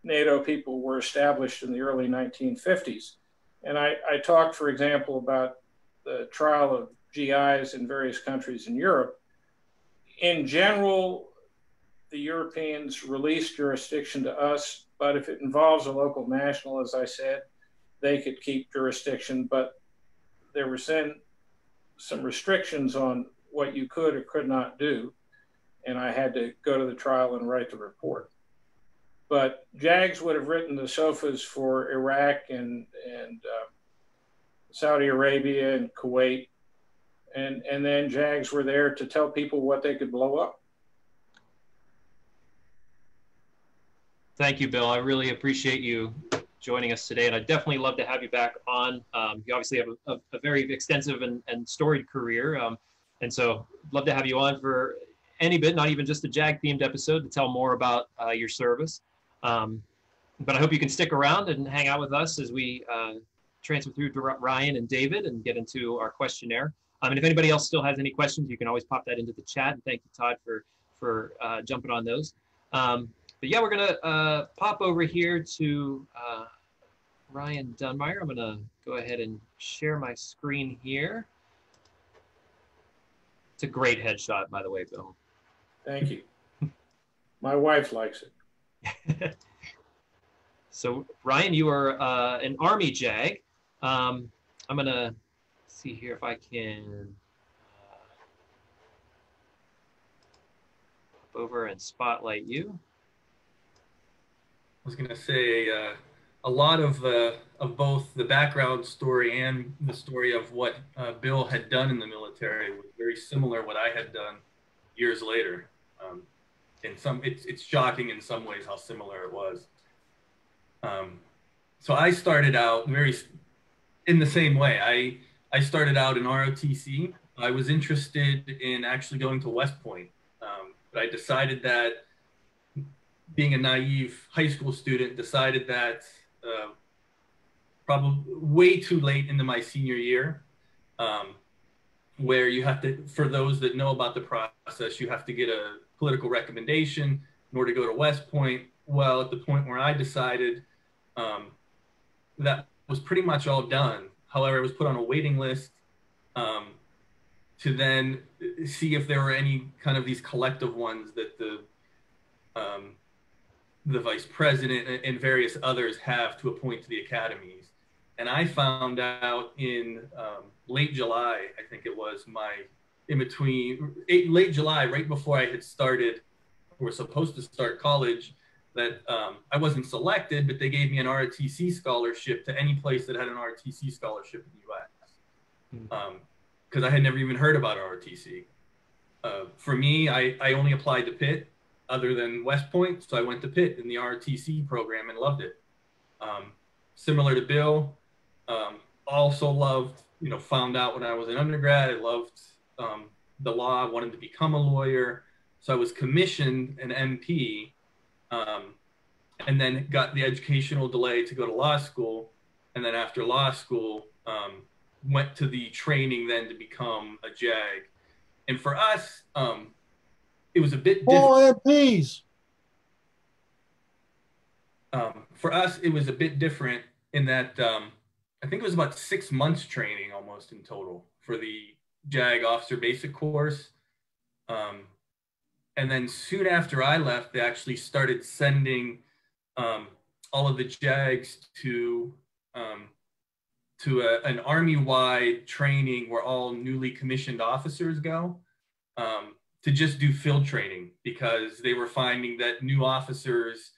[SPEAKER 3] NATO people were established in the early 1950s. And I talked, for example, about the trial of GIs in various countries in Europe. In general, the Europeans release jurisdiction to us, but if it involves a local national, as I said, they could keep jurisdiction, but there were some restrictions on what you could or could not do, and I had to go to the trial and write the report. But JAGs would have written the SOFAs for Iraq and Saudi Arabia and Kuwait, and then JAGs were there to tell people what they could blow up.
[SPEAKER 2] Thank you, Bill. I really appreciate you joining us today, and I'd definitely love to have you back on. You obviously have a very extensive and storied career, and so love to have you on for any bit, not even just a JAG-themed episode, to tell more about your service. But I hope you can stick around and hang out with us as we transfer through to Ryan and David and get into our questionnaire. And if anybody else still has any questions, you can always pop that into the chat. And thank you, Todd, for jumping on those. But yeah, we're gonna pop over here to Ryan Dunmire. I'm gonna go ahead and share my screen here. It's a great headshot, by the way, Bill.
[SPEAKER 3] Thank you. My wife likes it.
[SPEAKER 2] So Ryan, you are an Army JAG. I'm gonna see here if I can pop over and spotlight you.
[SPEAKER 9] I was going to say a lot of both the background story and the story of what Bill had done in the military was very similar what I had done years later. It's shocking in some ways how similar it was. So I started out in the same way. I started out in ROTC. I was interested in actually going to West Point, but I decided that, being a naive high school student, decided that probably way too late into my senior year, where you have to, for those that know about the process, you have to get a political recommendation in order to go to West Point. Well, at the point where I decided, that was pretty much all done. However, I was put on a waiting list to then see if there were any kind of these collective ones that the vice president and various others have to appoint to the academies. And I found out in late July, I think it was, late July, right before I had started, or was supposed to start college, that I wasn't selected, but they gave me an ROTC scholarship to any place that had an ROTC scholarship in the US. Because I had never even heard about ROTC. For me, I only applied to Pitt other than West Point, so I went to Pitt in the ROTC program and loved it. Similar to Bill, also loved found out when I was an undergrad, I loved the law, wanted to become a lawyer. So I was commissioned an MP, and then got the educational delay to go to law school. And then after law school, went to the training then to become a JAG. And for us, it was a bit different.
[SPEAKER 10] MPs.
[SPEAKER 9] For us, it was a bit different in that I think it was about 6 months training almost in total for the JAG officer basic course. And then soon after I left, they actually started sending all of the JAGs to an Army-wide training where all newly commissioned officers go to just do field training, because they were finding that new officers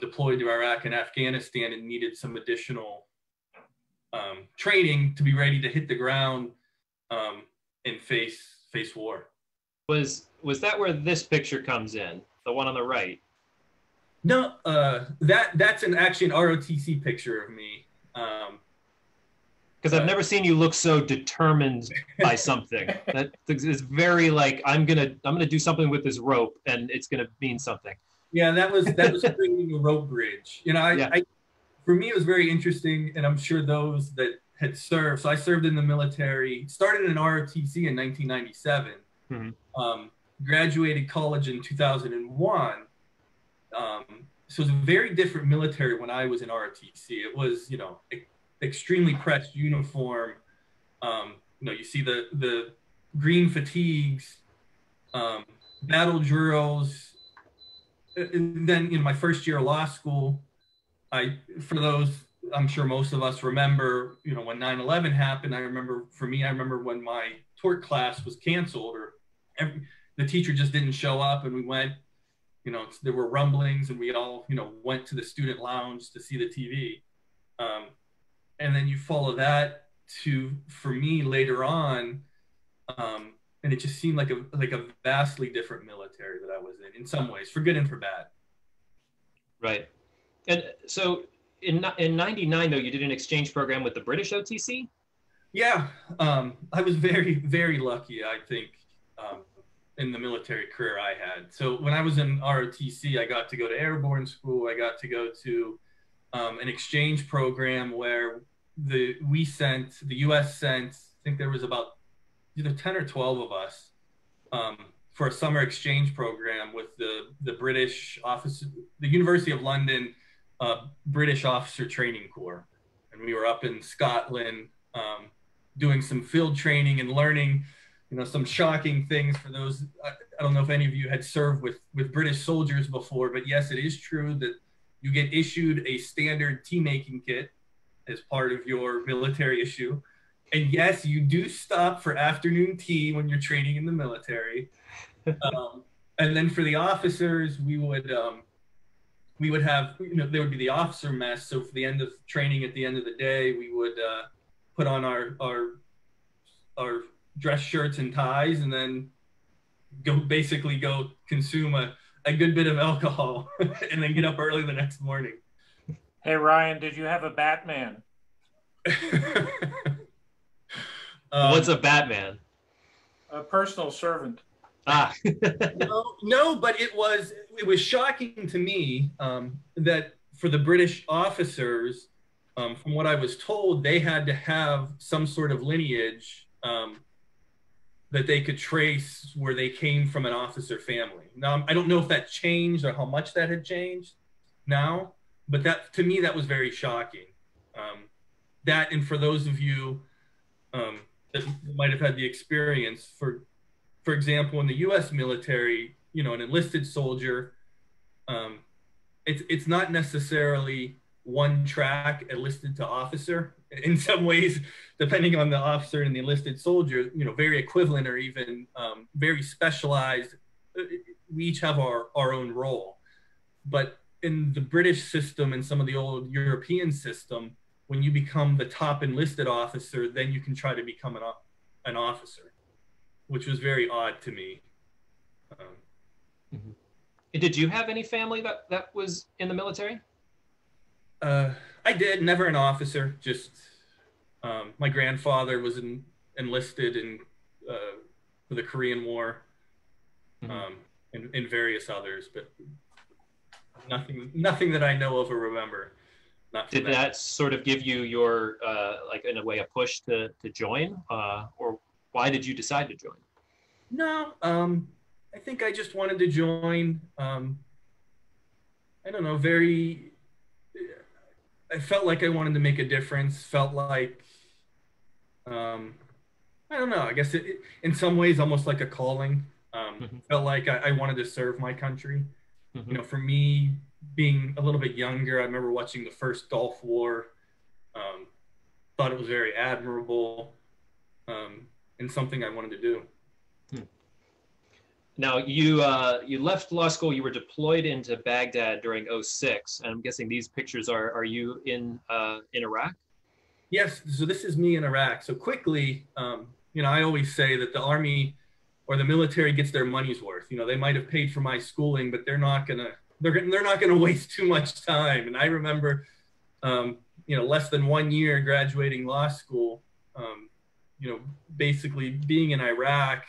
[SPEAKER 9] deployed to Iraq and Afghanistan and needed some additional training to be ready to hit the ground and face war.
[SPEAKER 2] Was that where this picture comes in, the one on the right?
[SPEAKER 9] No, that's actually an ROTC picture of me.
[SPEAKER 2] Because I've never seen you look so determined by something. That is very like, I'm gonna do something with this rope, and it's gonna mean something.
[SPEAKER 9] Yeah, that was creating a rope bridge. I for me, it was very interesting, and I'm sure those that had served. So I served in the military, started in ROTC in 1997, graduated college in 2001. So it was a very different military when I was in ROTC. It was, extremely pressed uniform. You see the green fatigues, battle drills. And then in my first year of law school, for those, I'm sure most of us remember, when 9/11 happened, I remember when my tort class was canceled, or the teacher just didn't show up, and we went, there were rumblings, and we all, went to the student lounge to see the TV. And then you follow that for me later on, and it just seemed like a vastly different military that I was in some ways, for good and for bad.
[SPEAKER 2] Right. And so in 99, though, you did an exchange program with the British OTC?
[SPEAKER 9] Yeah. I was very, very lucky, I think, in the military career I had. So when I was in ROTC, I got to go to airborne school. I got to go to an exchange program where the U.S. sent, I think there was about either 10 or 12 of us for a summer exchange program with the British office, the University of London British Officer Training Corps. And we were up in Scotland doing some field training and learning, some shocking things for those. I don't know if any of you had served with British soldiers before, but yes, it is true that you get issued a standard tea making kit as part of your military issue. And yes, you do stop for afternoon tea when you're training in the military. And then for the officers, we would have, there would be the officer mess. So for the end of training, at the end of the day, we would put on our dress shirts and ties, and then go consume a good bit of alcohol and then get up early the next morning.
[SPEAKER 3] Hey, Ryan, did you have a Batman?
[SPEAKER 2] What's a Batman?
[SPEAKER 3] A personal servant.
[SPEAKER 9] No, but it was shocking to me that for the British officers, from what I was told, they had to have some sort of lineage that they could trace where they came from, an officer family. Now, I don't know if that changed or how much that had changed now, but that, to me, that was very shocking. That, and for those of you that might have had the experience, for example, in the U.S. military, an enlisted soldier, it's not necessarily one track enlisted to officer. In some ways, depending on the officer and the enlisted soldier, very equivalent or even very specialized. We each have our own role. But in the British system and some of the old European system, when you become the top enlisted officer, then you can try to become an officer, which was very odd to me.
[SPEAKER 2] Did you have any family that was in the military?
[SPEAKER 9] I did, never an officer, just My grandfather was enlisted in for the Korean War, and various others, but nothing that I know of or remember.
[SPEAKER 2] Did that sort of give you your, like in a way, a push to join, or why did you decide to join?
[SPEAKER 9] No, I think I just wanted to join. I don't know, I felt like I wanted to make a difference, felt like, I don't know, I guess in some ways almost like a calling. Felt like I wanted to serve my country. You know, for me, being a little bit younger, I remember watching the first Gulf War, thought it was very admirable, and something I wanted to do.
[SPEAKER 2] Now, you left law school, you were deployed into Baghdad during '06, and I'm guessing these pictures are you in Iraq?
[SPEAKER 9] Yes, so this is me in Iraq. So quickly, you know, I always say that the Army or the military gets their money's worth. You know, they might have paid for my schooling, but they're not gonna waste too much time. And I remember, you know, less than 1 year graduating law school, you know, basically being in Iraq,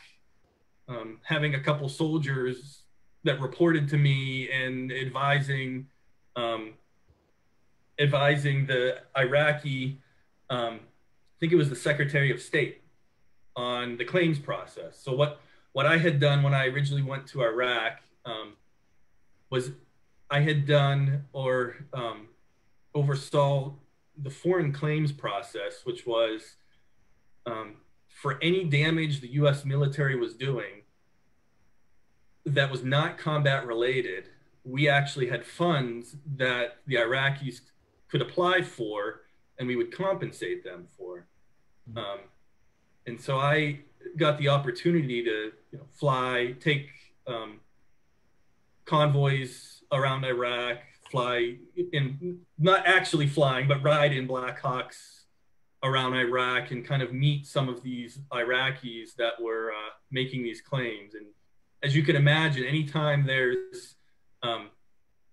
[SPEAKER 9] having a couple soldiers that reported to me and advising the Iraqi, I think it was the Secretary of State, on the claims process. So what I had done when I originally went to Iraq was I had done or oversaw the foreign claims process, which was for any damage the U.S. military was doing that was not combat related, we actually had funds that the Iraqis could apply for, and we would compensate them for. And so I got the opportunity to, you know, take convoys around Iraq, not actually flying, but ride in Black Hawks around Iraq and kind of meet some of these Iraqis that were making these claims. And as you can imagine, anytime there's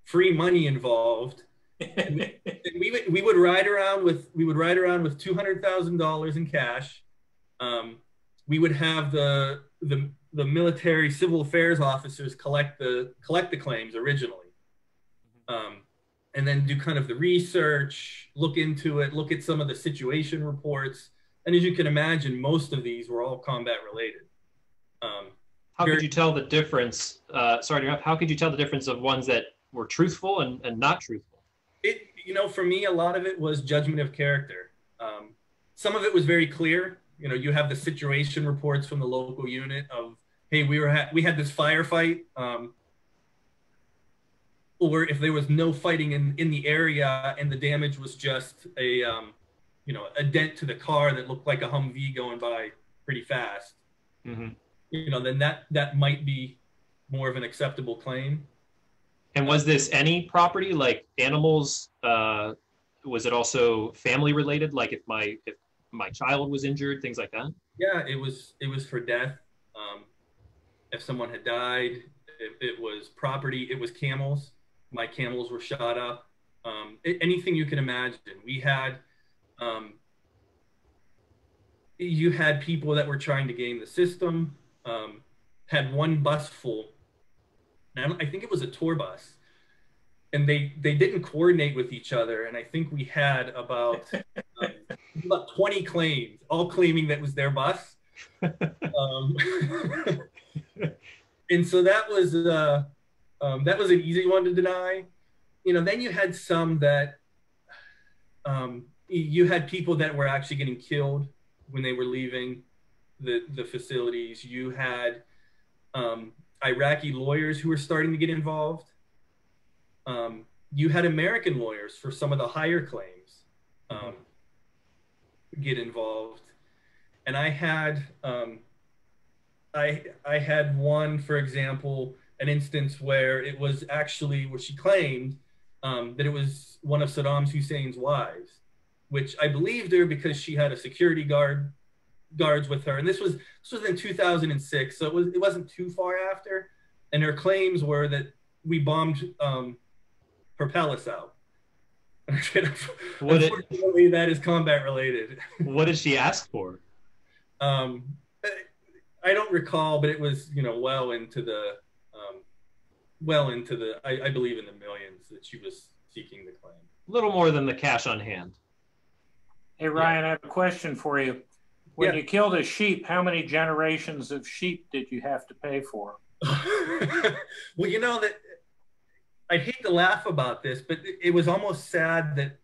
[SPEAKER 9] free money involved, we would ride around with $200,000 in cash. We would have the military civil affairs officers collect the claims originally, and then do kind of the research, look into it, look at some of the situation reports. And as you can imagine, most of these were all combat related.
[SPEAKER 2] How could you tell the difference? Sorry to interrupt. How could you tell the difference of ones that were truthful and not truthful?
[SPEAKER 9] You know, for me, a lot of it was judgment of character. Some of it was very clear. You know, you have the situation reports from the local unit of, hey, we had this firefight, or if there was no fighting in the area and the damage was just a dent to the car that looked like a Humvee going by pretty fast. You know, then that might be more of an acceptable claim.
[SPEAKER 2] And was this any property, like animals? Was it also family related? Like if my child was injured, things like that?
[SPEAKER 9] Yeah, it was for death. If someone had died, it was property. It was camels. My camels were shot up. Anything you can imagine. We had, you had people that were trying to game the system. Had one bus full. And I think it was a tour bus. And they didn't coordinate with each other. And I think we had about 20 claims, all claiming that was their bus. And so that was an easy one to deny. You know, then you had some that you had people that were actually getting killed when they were leaving the facilities. You had Iraqi lawyers who were starting to get involved. You had American lawyers for some of the higher claims get involved. And I had I had one, for example, an instance where it was actually where she claimed that it was one of Saddam Hussein's wives, which I believed her because she had a security guards with her. And this was in 2006, so it wasn't too far after. And her claims were that we bombed her palace out. Unfortunately, that is combat related.
[SPEAKER 2] What did she ask for?
[SPEAKER 9] I don't recall, but it was, well into the, I believe in the millions that she was seeking the claim.
[SPEAKER 2] A little more than the cash on hand.
[SPEAKER 3] Hey, Ryan, I have a question for you. When you killed a sheep, how many generations of sheep did you have to pay for?
[SPEAKER 9] Well, that I hate to laugh about this, but it was almost sad that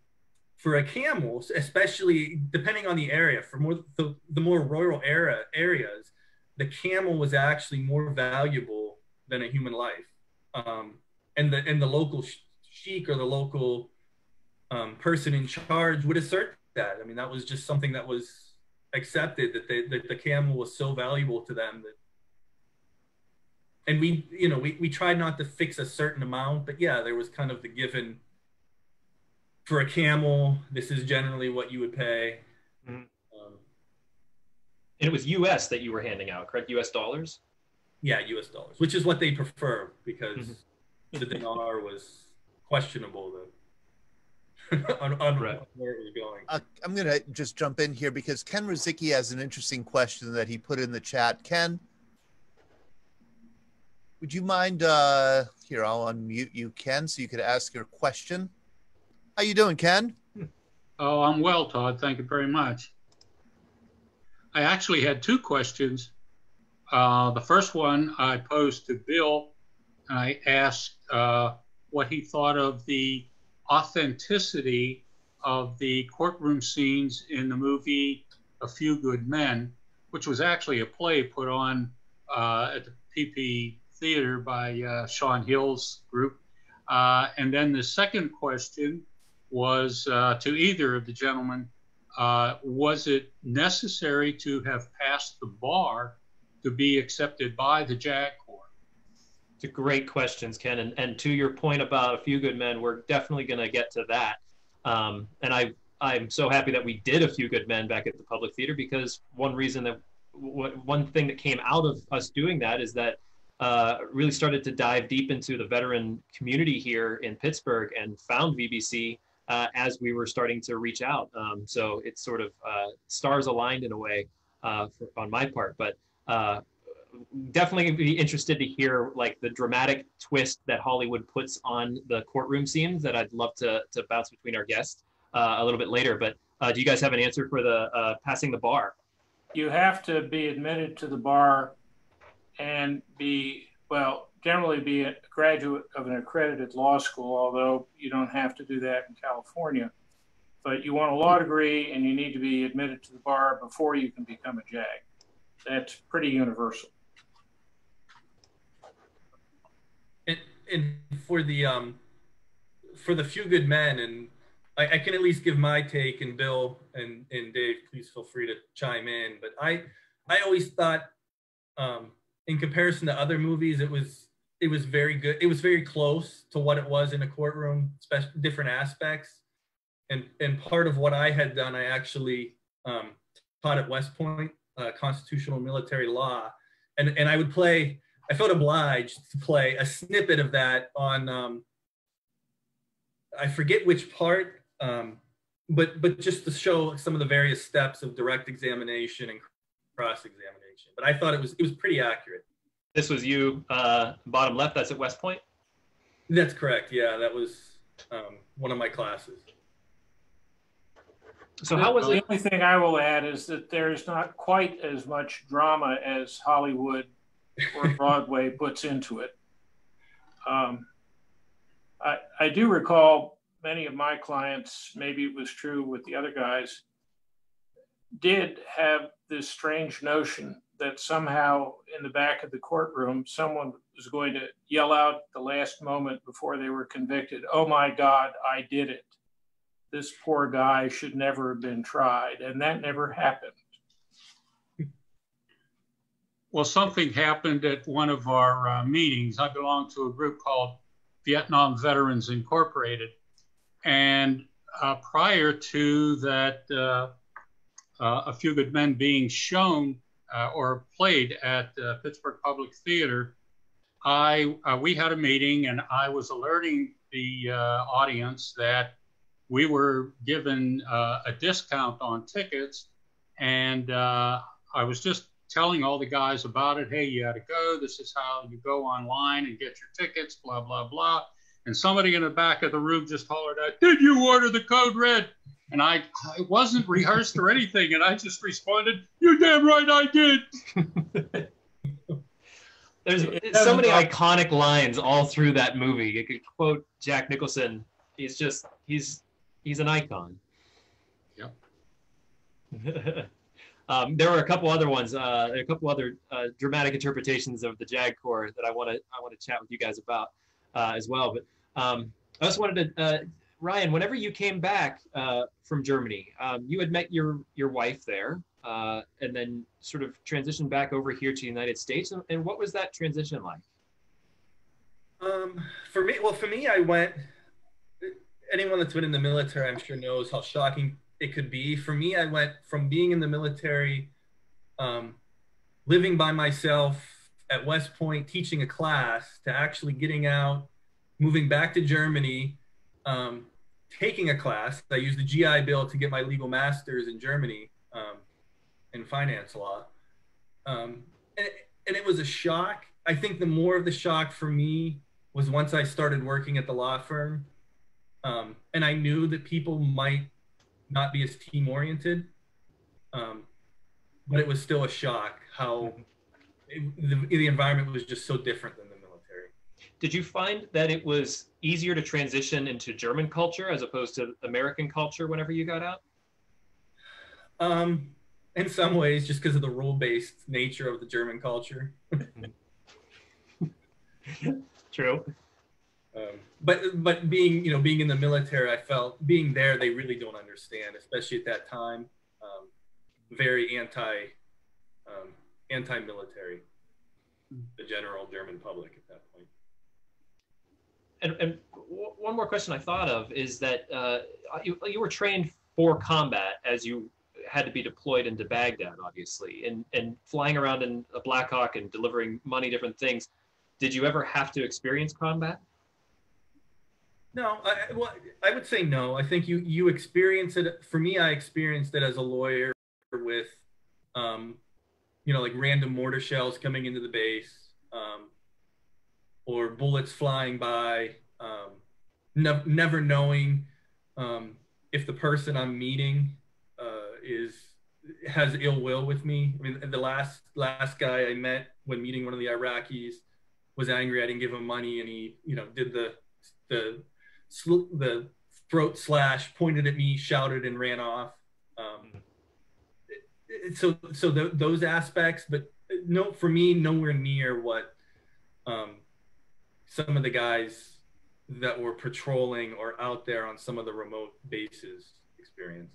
[SPEAKER 9] for a camel, especially depending on the area, for the more rural areas, the camel was actually more valuable than a human life. And the local sheik or the local person in charge would assert that. I mean, that was just something that was accepted, that the camel was so valuable to them that. And we tried not to fix a certain amount, but yeah, there was kind of the given. For a camel, this is generally what you would pay.
[SPEAKER 2] Mm-hmm. And it was U.S. that you were handing out, correct? U.S. dollars?
[SPEAKER 9] Yeah, U.S. dollars, which is what they prefer because the dinar was questionable on where it was going.
[SPEAKER 1] I'm going to just jump in here because Ken Rozicki has an interesting question that he put in the chat. Ken, would you mind, here, I'll unmute you, Ken, so you could ask your question. How you doing, Ken?
[SPEAKER 10] Oh, I'm well, Todd. Thank you very much. I actually had two questions. The first one I posed to Bill, and I asked what he thought of the authenticity of the courtroom scenes in the movie A Few Good Men, which was actually a play put on at the PP Theater by Sean Hill's group. And then the second question was to either of the gentlemen, was it necessary to have passed the bar to be accepted by the JAG Corps?
[SPEAKER 2] It's a great questions, Ken. And to your point about A Few Good Men, we're definitely going to get to that. And I'm so happy that we did A Few Good Men back at the Public Theater, because one thing that came out of us doing that is that really started to dive deep into the veteran community here in Pittsburgh and found VBC as we were starting to reach out. So it's sort of stars aligned in a way on my part, but definitely be interested to hear like the dramatic twist that Hollywood puts on the courtroom scenes that I'd love to bounce between our guests a little bit later. But do you guys have an answer for the passing the bar?
[SPEAKER 3] You have to be admitted to the bar and generally be a graduate of an accredited law school, although you don't have to do that in California. But you want a law degree and you need to be admitted to the bar before you can become a JAG. That's pretty universal.
[SPEAKER 9] And for the Few Good Men, and I can at least give my take, and Bill and Dave, please feel free to chime in. But I always thought, in comparison to other movies, it was very good. It was very close to what it was in a courtroom, different aspects. And part of what I had done, I actually taught at West Point, constitutional military law, and I felt obliged to play a snippet of that on, I forget which part, but just to show some of the various steps of direct examination and cross-examination. But I thought it was pretty accurate.
[SPEAKER 2] This was you, bottom left, that's at West Point?
[SPEAKER 9] That's correct, yeah, that was one of my classes.
[SPEAKER 2] So how was it?
[SPEAKER 3] The only thing I will add is that there's not quite as much drama as Hollywood or Broadway puts into it. I do recall many of my clients, maybe it was true with the other guys, did have this strange notion that somehow in the back of the courtroom, someone was going to yell out at the last moment before they were convicted, "Oh my God, I did it. This poor guy should never have been tried." And that never happened.
[SPEAKER 10] Well, something happened at one of our meetings. I belong to a group called Vietnam Veterans Incorporated. And prior to that, A Few Good Men being shown or played at Pittsburgh Public Theater, we had a meeting and I was alerting the audience that we were given a discount on tickets. And I was just telling all the guys about it. Hey, you got to go. This is how you go online and get your tickets, blah, blah, blah. And somebody in the back of the room just hollered out, "Did you order the code red?" And I wasn't rehearsed or anything. And I just responded, "You're damn right I did."
[SPEAKER 2] There's so many iconic lines all through that movie. You could quote Jack Nicholson. He's an icon.
[SPEAKER 10] Yep.
[SPEAKER 2] There were a couple other ones, a couple other dramatic interpretations of the JAG Corps that I want to chat with you guys about as well. But I also wanted to, Ryan, whenever you came back from Germany, you had met your wife there, and then sort of transitioned back over here to the United States. And what was that transition like?
[SPEAKER 9] For me, I went. Anyone that's been in the military, I'm sure, knows how shocking it could be. For me, I went from being in the military, living by myself at West Point, teaching a class, to actually getting out, moving back to Germany, taking a class. I used the GI Bill to get my legal master's in Germany in finance law. And it was a shock. I think the more of the shock for me was once I started working at the law firm, and I knew that people might not be as team oriented, but it was still a shock how the environment was just so different than the military.
[SPEAKER 2] Did you find that it was easier to transition into German culture as opposed to American culture whenever you got out?
[SPEAKER 9] In some ways, just because of the rule-based nature of the German culture.
[SPEAKER 2] True.
[SPEAKER 9] But being in the military, I felt being there, they really don't understand, especially at that time. Very anti-military, the general German public at that point.
[SPEAKER 2] And one more question I thought of is that you were trained for combat as you had to be deployed into Baghdad, obviously, and flying around in a Black Hawk and delivering money, different things. Did you ever have to experience combat?
[SPEAKER 9] No, I would say no. I think you experience it. For me, I experienced it as a lawyer with, like random mortar shells coming into the base, or bullets flying by, never knowing if the person I'm meeting has ill will with me. I mean, the last guy I met when meeting one of the Iraqis was angry I didn't give him money, and he did the throat slash, pointed at me, shouted, and ran off. So those aspects, but no, for me, nowhere near what some of the guys that were patrolling or out there on some of the remote bases experienced.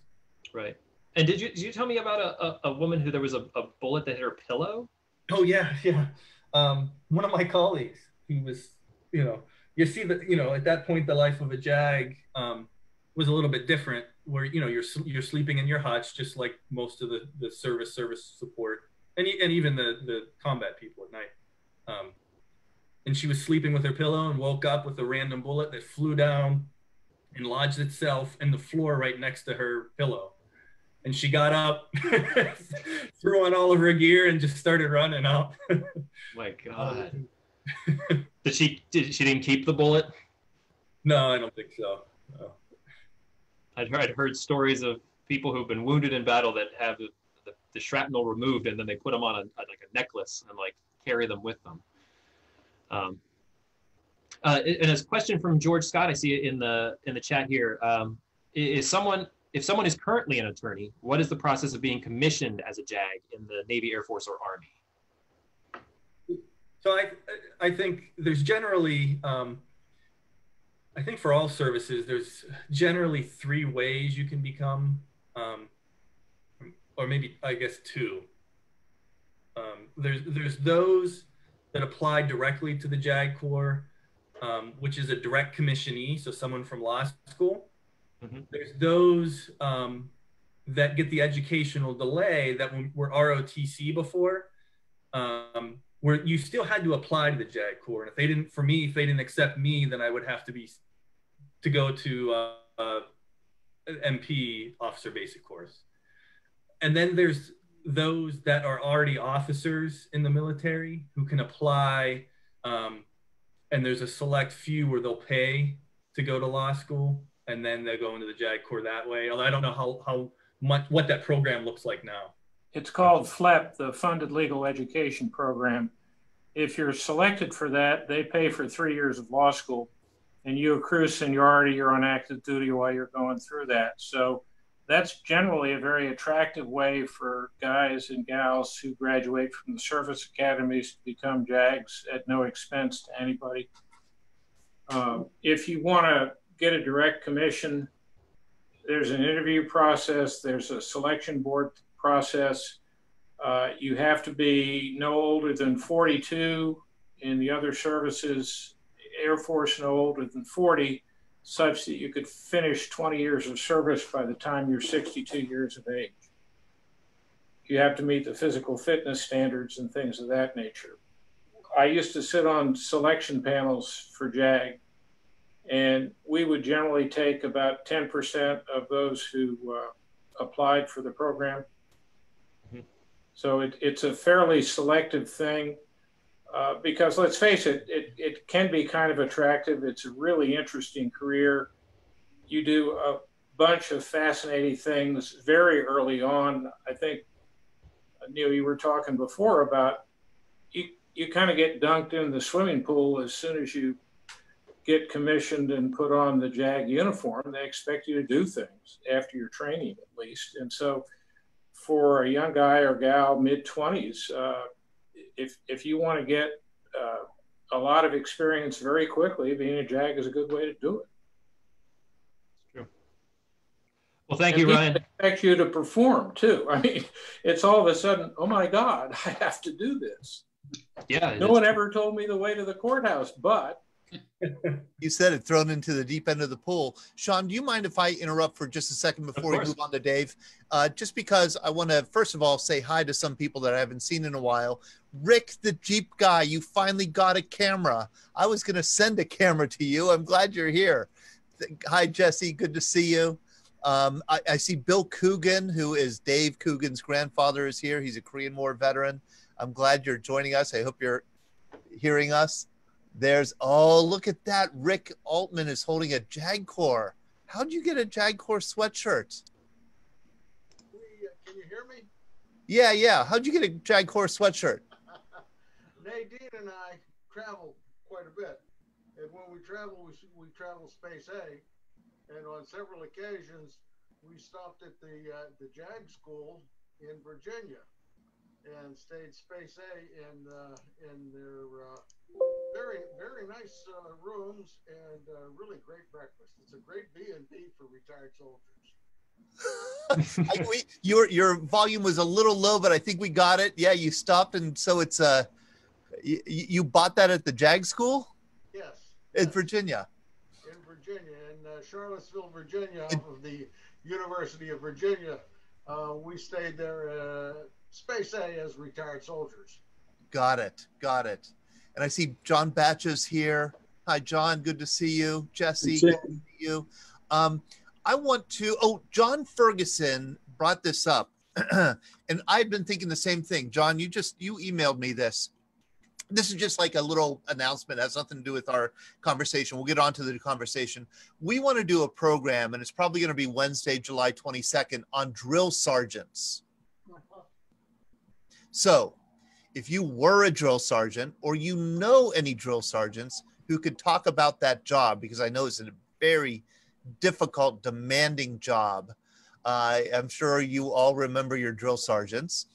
[SPEAKER 2] Right. And did you tell me about a woman who there was a bullet that hit her pillow?
[SPEAKER 9] Oh yeah. One of my colleagues, he was, you see that, at that point, the life of a JAG was a little bit different, where, you're sleeping in your hutch, just like most of the service support, and even the combat people at night. And she was sleeping with her pillow and woke up with a random bullet that flew down and lodged itself in the floor right next to her pillow. And she got up, threw on all of her gear, and just started running out.
[SPEAKER 2] My God. She didn't keep the bullet?
[SPEAKER 9] No, I don't think so. No.
[SPEAKER 2] I'd heard stories of people who've been wounded in battle that have the shrapnel removed, and then they put them on a necklace and carry them with them. And a question from George Scott, I see it in the chat here. If someone is currently an attorney, what is the process of being commissioned as a JAG in the Navy, Air Force, or Army?
[SPEAKER 9] So I think there's generally, I think for all services, there's generally 3 ways you can become, or maybe, I guess, 2. There's those that apply directly to the JAG Corps, which is a direct commissionee, so someone from law school. Mm-hmm. There's those that get the educational delay that were ROTC before, where you still had to apply to the JAG Corps. And if they didn't accept me, then I would have to go to MP officer basic course. And then there's those that are already officers in the military who can apply. And there's a select few where they'll pay to go to law school, and then they'll go into the JAG Corps that way. Although I don't know how much, what that program looks like now.
[SPEAKER 3] It's called FLEP, the Funded Legal Education Program. If you're selected for that, they pay for 3 years of law school, and you accrue seniority, you're on active duty while you're going through that. So that's generally a very attractive way for guys and gals who graduate from the service academies to become JAGs at no expense to anybody. If you want to get a direct commission, there's an interview process, there's a selection board process. You have to be no older than 42. In the other services, Air Force no older than 40, such that you could finish 20 years of service by the time you're 62 years of age. You have to meet the physical fitness standards and things of that nature. I used to sit on selection panels for JAG, and we would generally take about 10% of those who applied for the program. So it's a fairly selective thing. Because let's face it, it can be kind of attractive. It's a really interesting career. You do a bunch of fascinating things very early on. I think, Neil, you were talking before about you kind of get dunked in the swimming pool as soon as you get commissioned and put on the JAG uniform. They expect you to do things after your training, at least. And so for a young guy or gal, mid-20s, if you want to get a lot of experience very quickly, being a JAG is a good way to do it.
[SPEAKER 2] True. Well, thank you, Ryan.
[SPEAKER 3] They expect you to perform too. I mean, it's all of a sudden, oh my God, I have to do this.
[SPEAKER 2] Yeah.
[SPEAKER 3] No one ever told me the way to the courthouse, but.
[SPEAKER 1] You said it, thrown into the deep end of the pool. Sean, do you mind if I interrupt for just a second before we move on to Dave? Just because I want to, first of all, say hi to some people that I haven't seen in a while. Rick, the Jeep guy, you finally got a camera. I was going to send a camera to you. I'm glad you're here. Hi, Jesse. Good to see you. I see Bill Coogan, who is Dave Coogan's grandfather, is here. He's a Korean War veteran. I'm glad you're joining us. I hope you're hearing us. There's, oh, look at that. Rick Altman is holding a JAG Corps. How'd you get a JAG Corps sweatshirt?
[SPEAKER 11] Can you hear me?
[SPEAKER 1] Yeah. How'd you get a JAG Corps sweatshirt?
[SPEAKER 11] Nadine and I travel quite a bit. And when we travel, we travel Space A. And on several occasions, we stopped at the JAG school in Virginia and stayed Space A in their very, very nice rooms and really great breakfast. It's a great B&B for retired soldiers.
[SPEAKER 1] Your volume was a little low, but I think we got it. Yeah, you stopped, and so it's you bought that at the JAG school?
[SPEAKER 11] Yes.
[SPEAKER 1] In Virginia.
[SPEAKER 11] In Virginia, in Charlottesville, Virginia, off of the University of Virginia. We stayed there, Space A, as retired soldiers.
[SPEAKER 1] Got it. And I see John Batches here. Hi, John. Good to see you. Jesse, good to see you. I want to, John Ferguson brought this up. And I've been thinking the same thing. John, you emailed me this. This is just like a little announcement. It has nothing to do with our conversation. We'll get on to the conversation. We want to do a program, and it's probably going to be Wednesday, July 22nd, on drill sergeants. So if you were a drill sergeant or you know any drill sergeants who could talk about that job, because I know it's a very difficult, demanding job. I'm sure you all remember your drill sergeants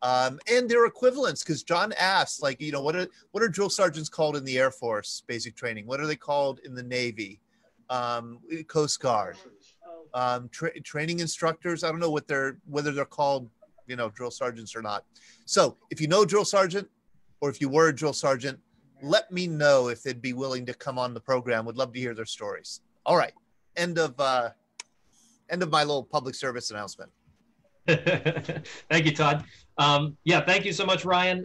[SPEAKER 1] and their equivalents, because John asked, like, you know, what are drill sergeants called in the Air Force basic training? What are they called in the Navy, Coast Guard, training instructors? I don't know whether they're called, you know, drill sergeants or not. So if you know a drill sergeant, or if you were a drill sergeant, let me know if they'd be willing to come on the program. Would love to hear their stories. All right. End of my little public service announcement.
[SPEAKER 2] Thank you, Todd. Yeah, thank you so much, Ryan.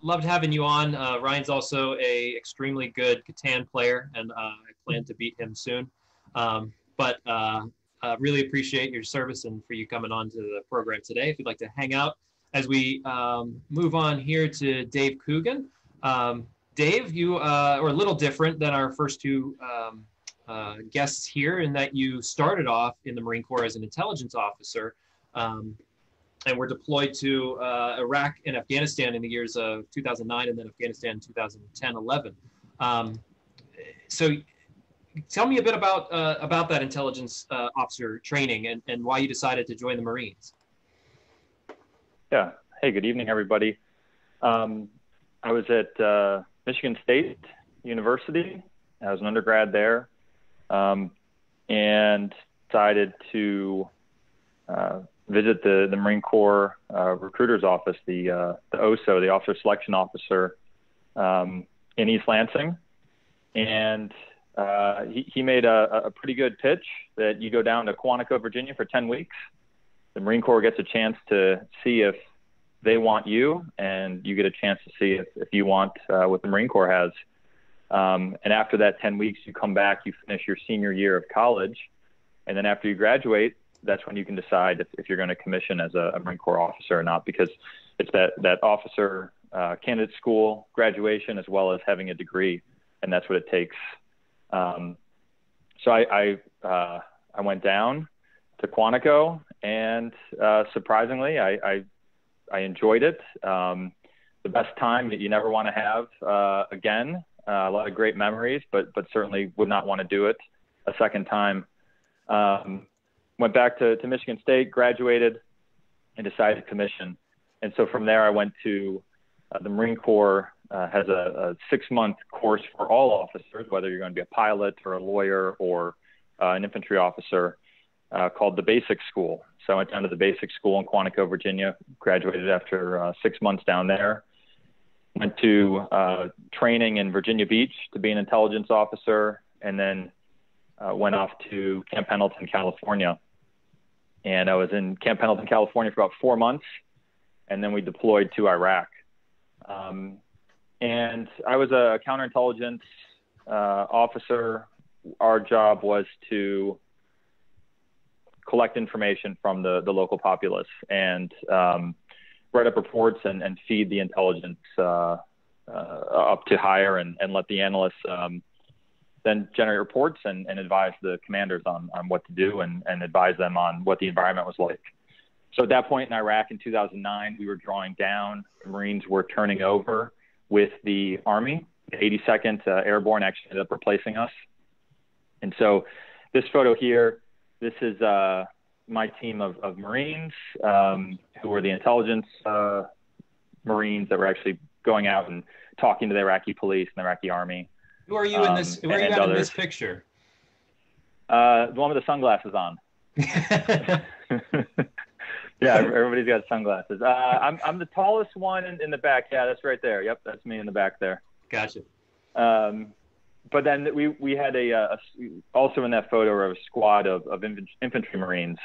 [SPEAKER 2] Loved having you on. Ryan's also a extremely good Catan player, and I plan to beat him soon. But really appreciate your service and for you coming on to the program today. If you'd like to hang out as we move on here to Dave Coogan. Dave, you are a little different than our first two guests here in that you started off in the Marine Corps as an intelligence officer and were deployed to Iraq and Afghanistan in the years of 2009 and then Afghanistan in 2010-11. So tell me a bit about that intelligence officer training and why you decided to join the Marines.
[SPEAKER 7] Yeah. Hey, good evening, everybody. I was at Michigan State University. I was an undergrad there, and decided to visit the Marine Corps recruiter's office, the OSO, the Officer Selection Officer, in East Lansing. And he made a pretty good pitch that you go down to Quantico, Virginia for 10 weeks. The Marine Corps gets a chance to see if they want you, and you get a chance to see if you want what the Marine Corps has. And after that 10 weeks, you come back, you finish your senior year of college. And then after you graduate, that's when you can decide if you're going to commission as a Marine Corps officer or not, because it's that officer candidate school graduation as well as having a degree, and that's what it takes. So I went down to Quantico, and surprisingly, I enjoyed it. The best time that you never want to have again. A lot of great memories, but certainly would not want to do it a second time. Went back to Michigan State, graduated, and decided to commission. And so from there, I went to the Marine Corps. Has a 6-month course for all officers, whether you're going to be a pilot or a lawyer or an infantry officer, called the Basic School. So I went down to the Basic School in Quantico, Virginia, graduated after 6 months down there. Went to training in Virginia Beach to be an intelligence officer, and then went off to Camp Pendleton, California. And I was in Camp Pendleton, California for about 4 months, and then we deployed to Iraq. And I was a counterintelligence officer. Our job was to collect information from the local populace and write up reports and feed the intelligence up to higher and let the analysts then generate reports and advise the commanders on what to do and advise them on what the environment was like. So at that point in Iraq in 2009, we were drawing down. The Marines were turning over with the Army. The 82nd Airborne actually ended up replacing us. And so this photo here, this is my team of Marines who were the intelligence Marines that were actually going out and talking to the Iraqi police and the Iraqi Army.
[SPEAKER 2] Who are you in this? Who are you in this picture?
[SPEAKER 7] The one with the sunglasses on. Yeah, everybody's got sunglasses. I'm the tallest one in the back. Yeah, that's right there. Yep, that's me in the back there.
[SPEAKER 2] Gotcha.
[SPEAKER 7] But then we had also in that photo a squad of infantry Marines,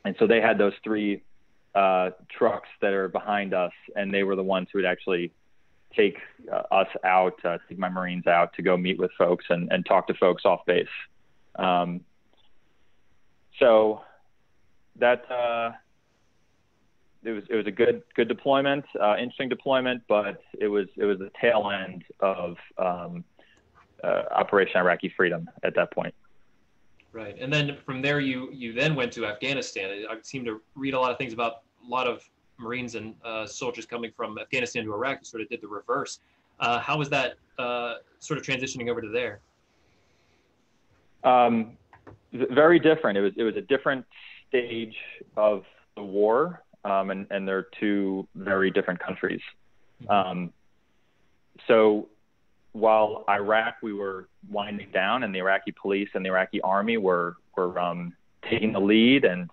[SPEAKER 7] and so they had those 3 trucks that are behind us, and they were the ones who would actually take us out, take my Marines out to go meet with folks and talk to folks off base. So that it was a good deployment, interesting deployment, but it was the tail end of Operation Iraqi Freedom at that point.
[SPEAKER 2] Right, and then from there you then went to Afghanistan. I seem to read a lot of things about a lot of Marines and soldiers coming from Afghanistan to Iraq who sort of did the reverse. How was that sort of transitioning over to there?
[SPEAKER 7] Very different. It was a different stage of the war, and they're 2 very different countries. So while Iraq, we were winding down, and the Iraqi police and the Iraqi army were taking the lead, and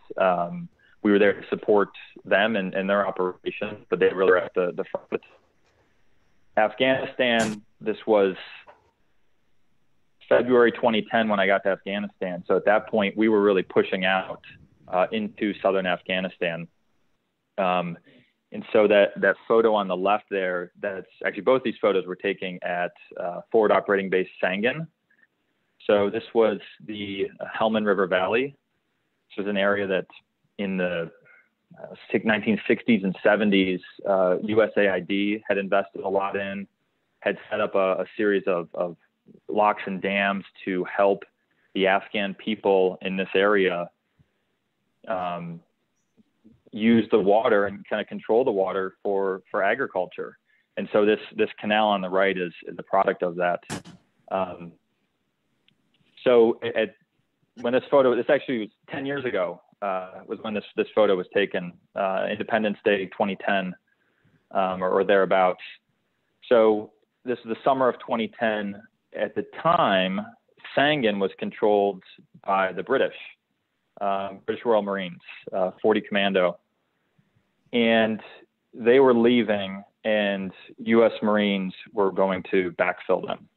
[SPEAKER 7] we were there to support them and their operations, but they really were at the front. Afghanistan, this was February 2010 when I got to Afghanistan. So at that point, we were really pushing out into southern Afghanistan. And so that photo on the left there, that's actually both these photos were taken at Forward Operating Base Sangin. So this was the Helmand River Valley. This was an area that in the 1960s and 70s, USAID had invested a lot in, had set up a series of locks and dams to help the Afghan people in this area use the water and kind of control the water for agriculture. And so this canal on the right is a product of that. When this actually was 10 years ago, was when this photo was taken, Independence Day 2010, or thereabouts. So this is the summer of 2010. At the time, Sangin was controlled by the British Royal Marines, 40 Commando. And they were leaving, and U.S. Marines were going to backfill them.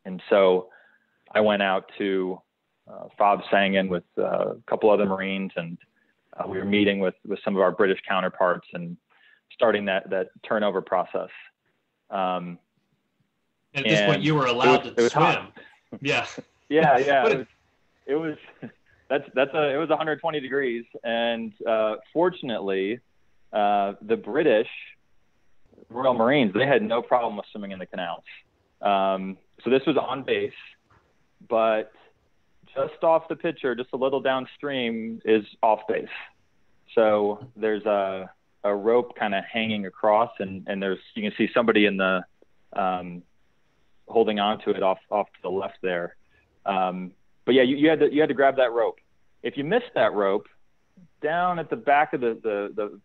[SPEAKER 7] And so I went out to Fob Sangin with a couple other Marines, and we were meeting with some of our British counterparts and starting that turnover process.
[SPEAKER 2] And at this point, you were allowed to swim.
[SPEAKER 7] Hot.
[SPEAKER 2] Yeah.
[SPEAKER 7] Yeah. It was 120 degrees, and fortunately, the British Royal Marines, they had no problem with swimming in the canals. So this was on base, but just off the picture, just a little downstream, is off base. So there's a rope kind of hanging across, and you can see somebody in the holding onto it off to the left there. But yeah, you had to grab that rope. If you missed that rope, down at the back of the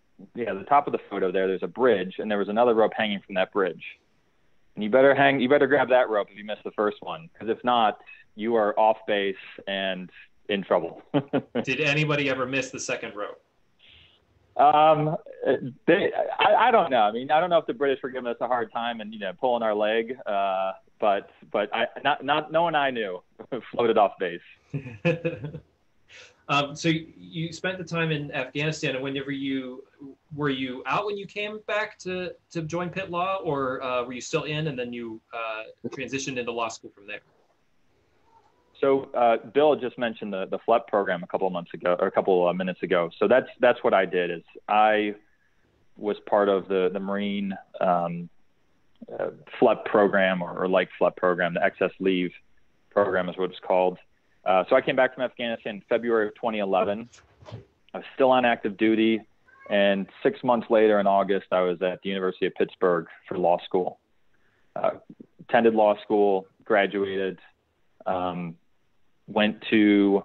[SPEAKER 7] top of the photo there's a bridge, and there was another rope hanging from that bridge. And you better grab that rope if you missed the first one, because if not, you are off base and in trouble.
[SPEAKER 2] Did anybody ever miss the second rope?
[SPEAKER 7] I don't know. I mean, I don't know if the British were giving us a hard time and pulling our leg, but no one I knew floated off base.
[SPEAKER 2] So you spent the time in Afghanistan, and were you out when you came back to join Pitt Law, or were you still in and then you transitioned into law school from there?
[SPEAKER 7] So Bill just mentioned the FLEP program a couple of minutes ago. So that's what I did. Is I was part of the Marine FLEP program, or like FLEP program, the excess leave program is what it's called. So I came back from Afghanistan in February of 2011. I was still on active duty, and 6 months later in August, I was at the University of Pittsburgh for law school. Attended law school, graduated, went to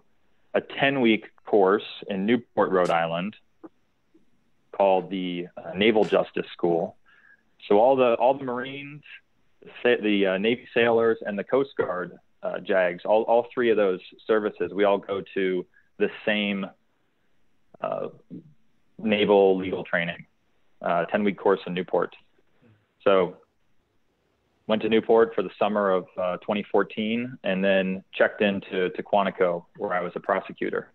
[SPEAKER 7] a 10-week course in Newport, Rhode Island, called the Naval Justice School. So all the Marines, the Navy sailors, and the Coast Guard JAGs, all three of those services, we all go to the same naval legal training, 10-week course in Newport. So went to Newport for the summer of 2014, and then checked into Quantico, where I was a prosecutor.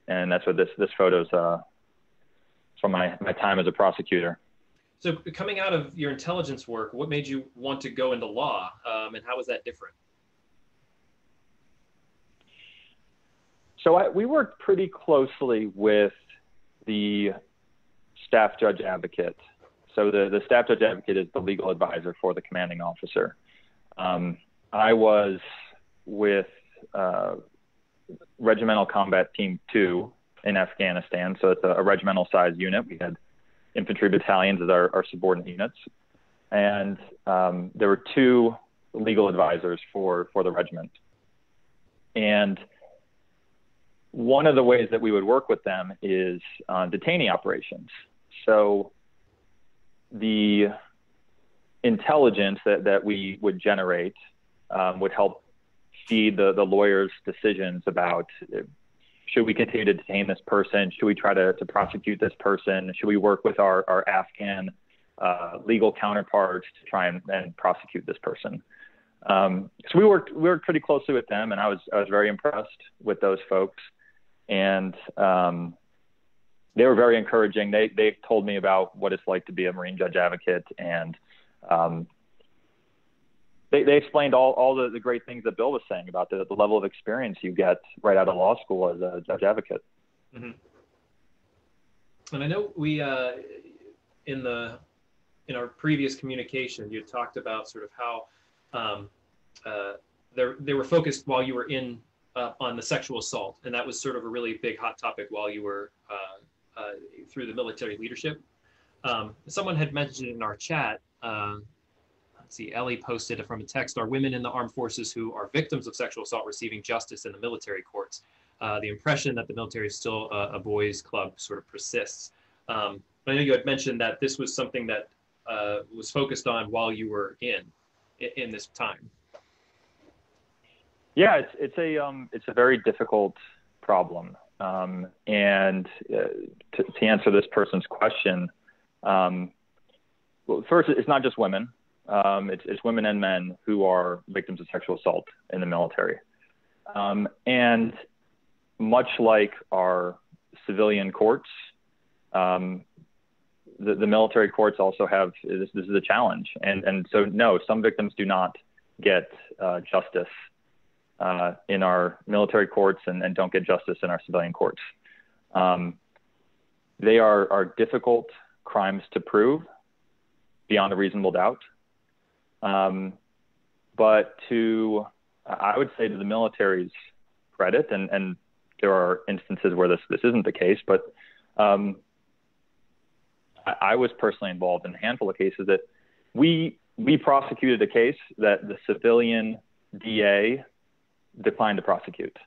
[SPEAKER 7] And that's what this photo's from my time as a prosecutor.
[SPEAKER 2] So coming out of your intelligence work, what made you want to go into law, and how was that different?
[SPEAKER 7] So we worked pretty closely with the staff judge advocate. So the staff judge advocate is the legal advisor for the commanding officer. I was with Regimental Combat Team 2 in Afghanistan. So it's a regimental size unit. We had infantry battalions as our subordinate units. And there were two legal advisors for the regiment. And one of the ways that we would work with them is on detainee operations. So the intelligence that we would generate would help feed the lawyers' decisions about, should we continue to detain this person? Should we try to prosecute this person? Should we work with our Afghan legal counterparts to try and prosecute this person? So we worked pretty closely with them, and I was very impressed with those folks. And they were very encouraging. They told me about what it's like to be a Marine judge advocate, and they explained all the great things that Bill was saying about the level of experience you get right out of law school as a judge advocate.
[SPEAKER 2] Mm-hmm. And I know we, in our previous communication, you talked about sort of how they were focused while you were in on the sexual assault, and that was sort of a really big hot topic while you were through the military leadership. Someone had mentioned in our chat, let's see, Ellie posted from a text, are women in the armed forces who are victims of sexual assault receiving justice in the military courts? The impression that the military is still a boys' club sort of persists. But I know you had mentioned that this was something that was focused on while you were in this time.
[SPEAKER 7] Yeah, it's a very difficult problem. And to answer this person's question, well, first, it's not just women. It's women and men who are victims of sexual assault in the military. And much like our civilian courts, the military courts also have, this is a challenge. And so, no, some victims do not get justice in our military courts and don't get justice in our civilian courts. They are difficult crimes to prove beyond a reasonable doubt. But I would say to the military's credit, and there are instances where this isn't the case, but I was personally involved in a handful of cases that we prosecuted a case that the civilian DA declined to prosecute.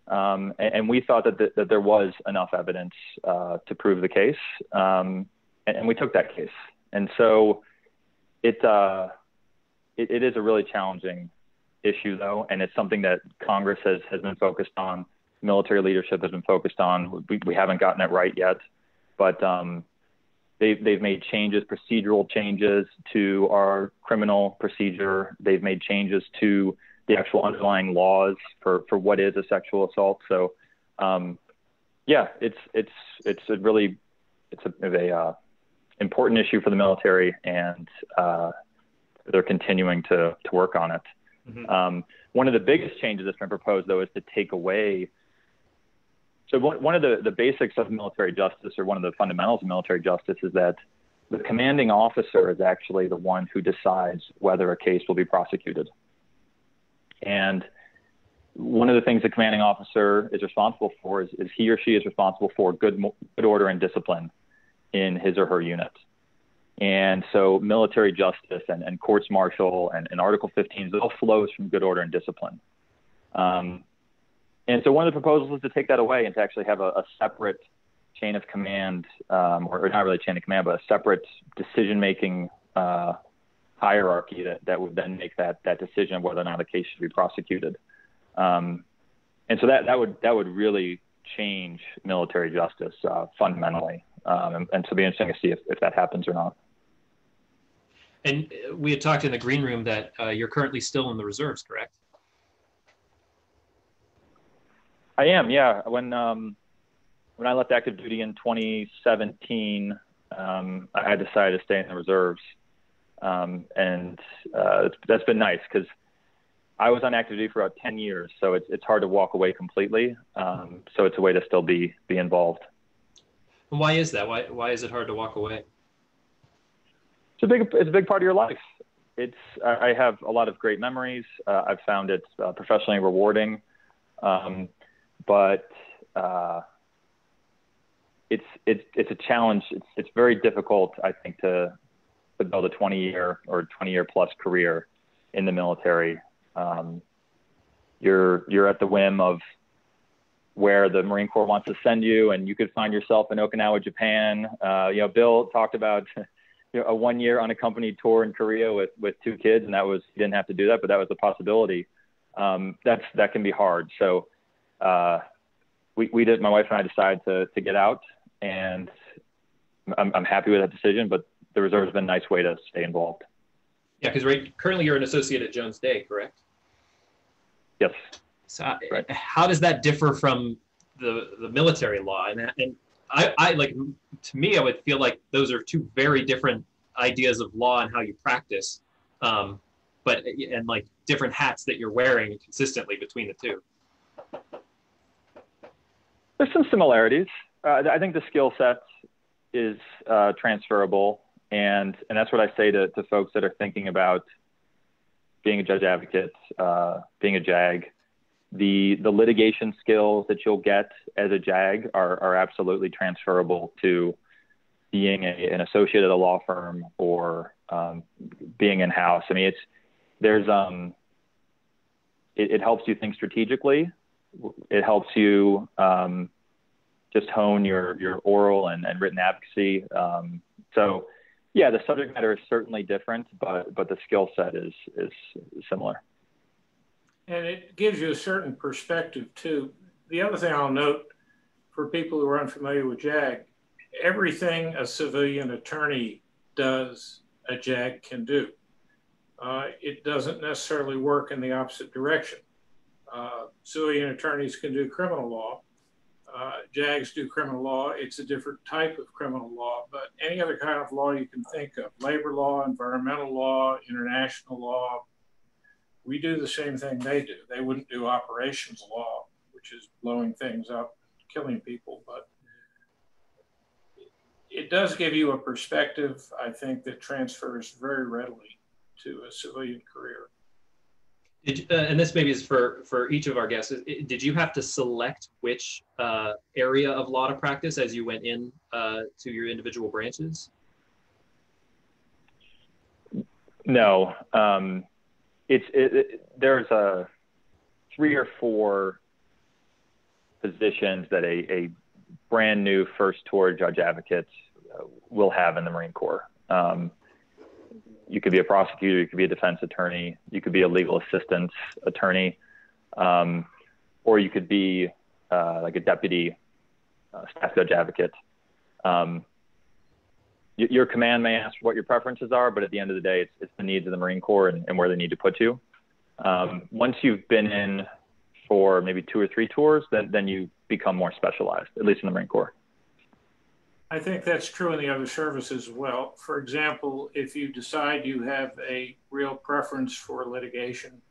[SPEAKER 7] And we thought that there was enough evidence to prove the case, and we took that case. And so it is a really challenging issue, though, and it's something that Congress has been focused on, military leadership has been focused on. We haven't gotten it right yet, but they've made changes, procedural changes to our criminal procedure. They've made changes to the actual underlying laws for what is a sexual assault. So, yeah, it's a important issue for the military, and they're continuing to work on it. Mm-hmm. One of the biggest changes that's been proposed, though, is to take away. So one of the basics of military justice, or one of the fundamentals of military justice, is that the commanding officer is actually the one who decides whether a case will be prosecuted. And one of the things the commanding officer is responsible for is he or she is responsible for good order and discipline in his or her unit. And so military justice and courts martial and Article 15 all flows from good order and discipline. And so one of the proposals is to take that away and to actually have a separate chain of command, or not really chain of command, but a separate decision-making hierarchy that would then make that decision of whether or not a case should be prosecuted. And so that would really change military justice fundamentally. And so it'll be interesting to see if that happens or not.
[SPEAKER 2] And we had talked in the green room that you're currently still in the reserves, correct?
[SPEAKER 7] I am, yeah. When I left active duty in 2017, I decided to stay in the reserves. And that's been nice because I was on active duty for about 10 years, so it's hard to walk away completely. So it's a way to still be involved.
[SPEAKER 2] And why is that? Why is it hard to walk away?
[SPEAKER 7] It's a big part of your life. I have a lot of great memories. I've found it professionally rewarding, but it's a challenge. It's very difficult, I think, to build a 20-year or 20-year plus career in the military. You're at the whim of where the Marine Corps wants to send you, and you could find yourself in Okinawa, Japan. Bill talked about a 1-year unaccompanied tour in Korea with 2 kids, and he didn't have to do that, but that was a possibility. That can be hard. So we did. My wife and I decided to get out, and I'm happy with that decision. But the reserve has been a nice way to stay involved.
[SPEAKER 2] Yeah, because currently you're an associate at Jones Day, correct?
[SPEAKER 7] Yes.
[SPEAKER 2] So right. How does that differ from the military law? And I like, to me, I would feel like those are 2 very different ideas of law and how you practice. but and like different hats that you're wearing consistently between the two.
[SPEAKER 7] There's some similarities. I think the skill set is transferable, and that's what I say to folks that are thinking about being a judge advocate, being a JAG. The litigation skills that you'll get as a JAG are absolutely transferable to being an associate at a law firm or being in-house. I mean, it helps you think strategically. It helps you just hone your oral and written advocacy. So yeah, the subject matter is certainly different, but the skill set is similar.
[SPEAKER 3] And it gives you a certain perspective too. The other thing I'll note for people who are unfamiliar with JAG, everything a civilian attorney does, a JAG can do. It doesn't necessarily work in the opposite direction. Civilian attorneys can do criminal law. JAGs do criminal law. It's a different type of criminal law, but any other kind of law you can think of, labor law, environmental law, international law, we do the same thing they do. They wouldn't do operations law, which is blowing things up, killing people, but it does give you a perspective, I think, that transfers very readily to a civilian career.
[SPEAKER 2] And this maybe is for each of our guests. Did you have to select which area of law to practice as you went in to your individual branches?
[SPEAKER 7] No. There's 3 or 4 positions that a brand new first tour judge advocate will have in the Marine Corps. You could be a prosecutor, you could be a defense attorney, you could be a legal assistance attorney, or you could be like a deputy staff judge advocate. Your command may ask what your preferences are, but at the end of the day, it's the needs of the Marine Corps and where they need to put you. Once you've been in for maybe 2 or 3 tours, then you become more specialized, at least in the Marine Corps.
[SPEAKER 3] I think that's true in the other services as well. For example, if you decide you have a real preference for litigation,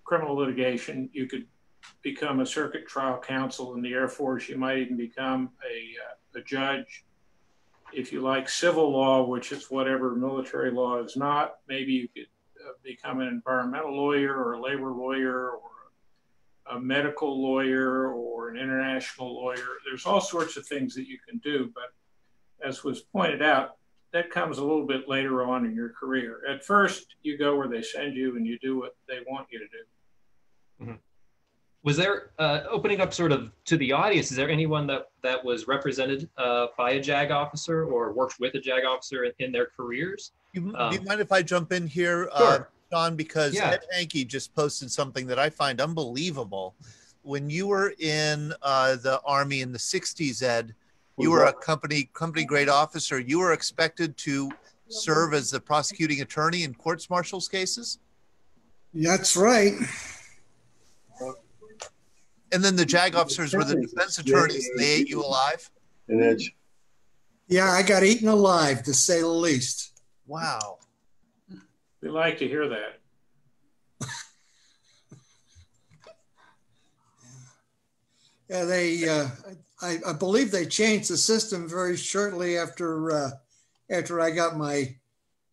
[SPEAKER 3] criminal litigation, you could become a circuit trial counsel in the Air Force. You might even become a judge. If you like civil law, which is whatever military law is not, maybe you could become an environmental lawyer or a labor lawyer or a medical lawyer or an international lawyer. There's all sorts of things that you can do, but as was pointed out, that comes a little bit later on in your career. At first, you go where they send you and you do what they want you to do.
[SPEAKER 2] Mm-hmm. Was there, opening up sort of to the audience, is there anyone that was represented by a JAG officer or worked with a JAG officer in their careers?
[SPEAKER 1] Do you mind if I jump in here,
[SPEAKER 2] Sure.
[SPEAKER 1] Sean? Because
[SPEAKER 2] Yeah.
[SPEAKER 1] Ed Hankey just posted something that I find unbelievable. When you were in the Army in the 60s, Ed, you were a company grade officer. You were expected to serve as the prosecuting attorney in courts-martials cases?
[SPEAKER 12] That's right.
[SPEAKER 1] And then the JAG officers were the defense attorneys, and they ate you alive?
[SPEAKER 12] Yeah, I got eaten alive, to say the least.
[SPEAKER 1] Wow.
[SPEAKER 3] We like to hear that.
[SPEAKER 12] Yeah, they. I believe they changed the system very shortly after I got my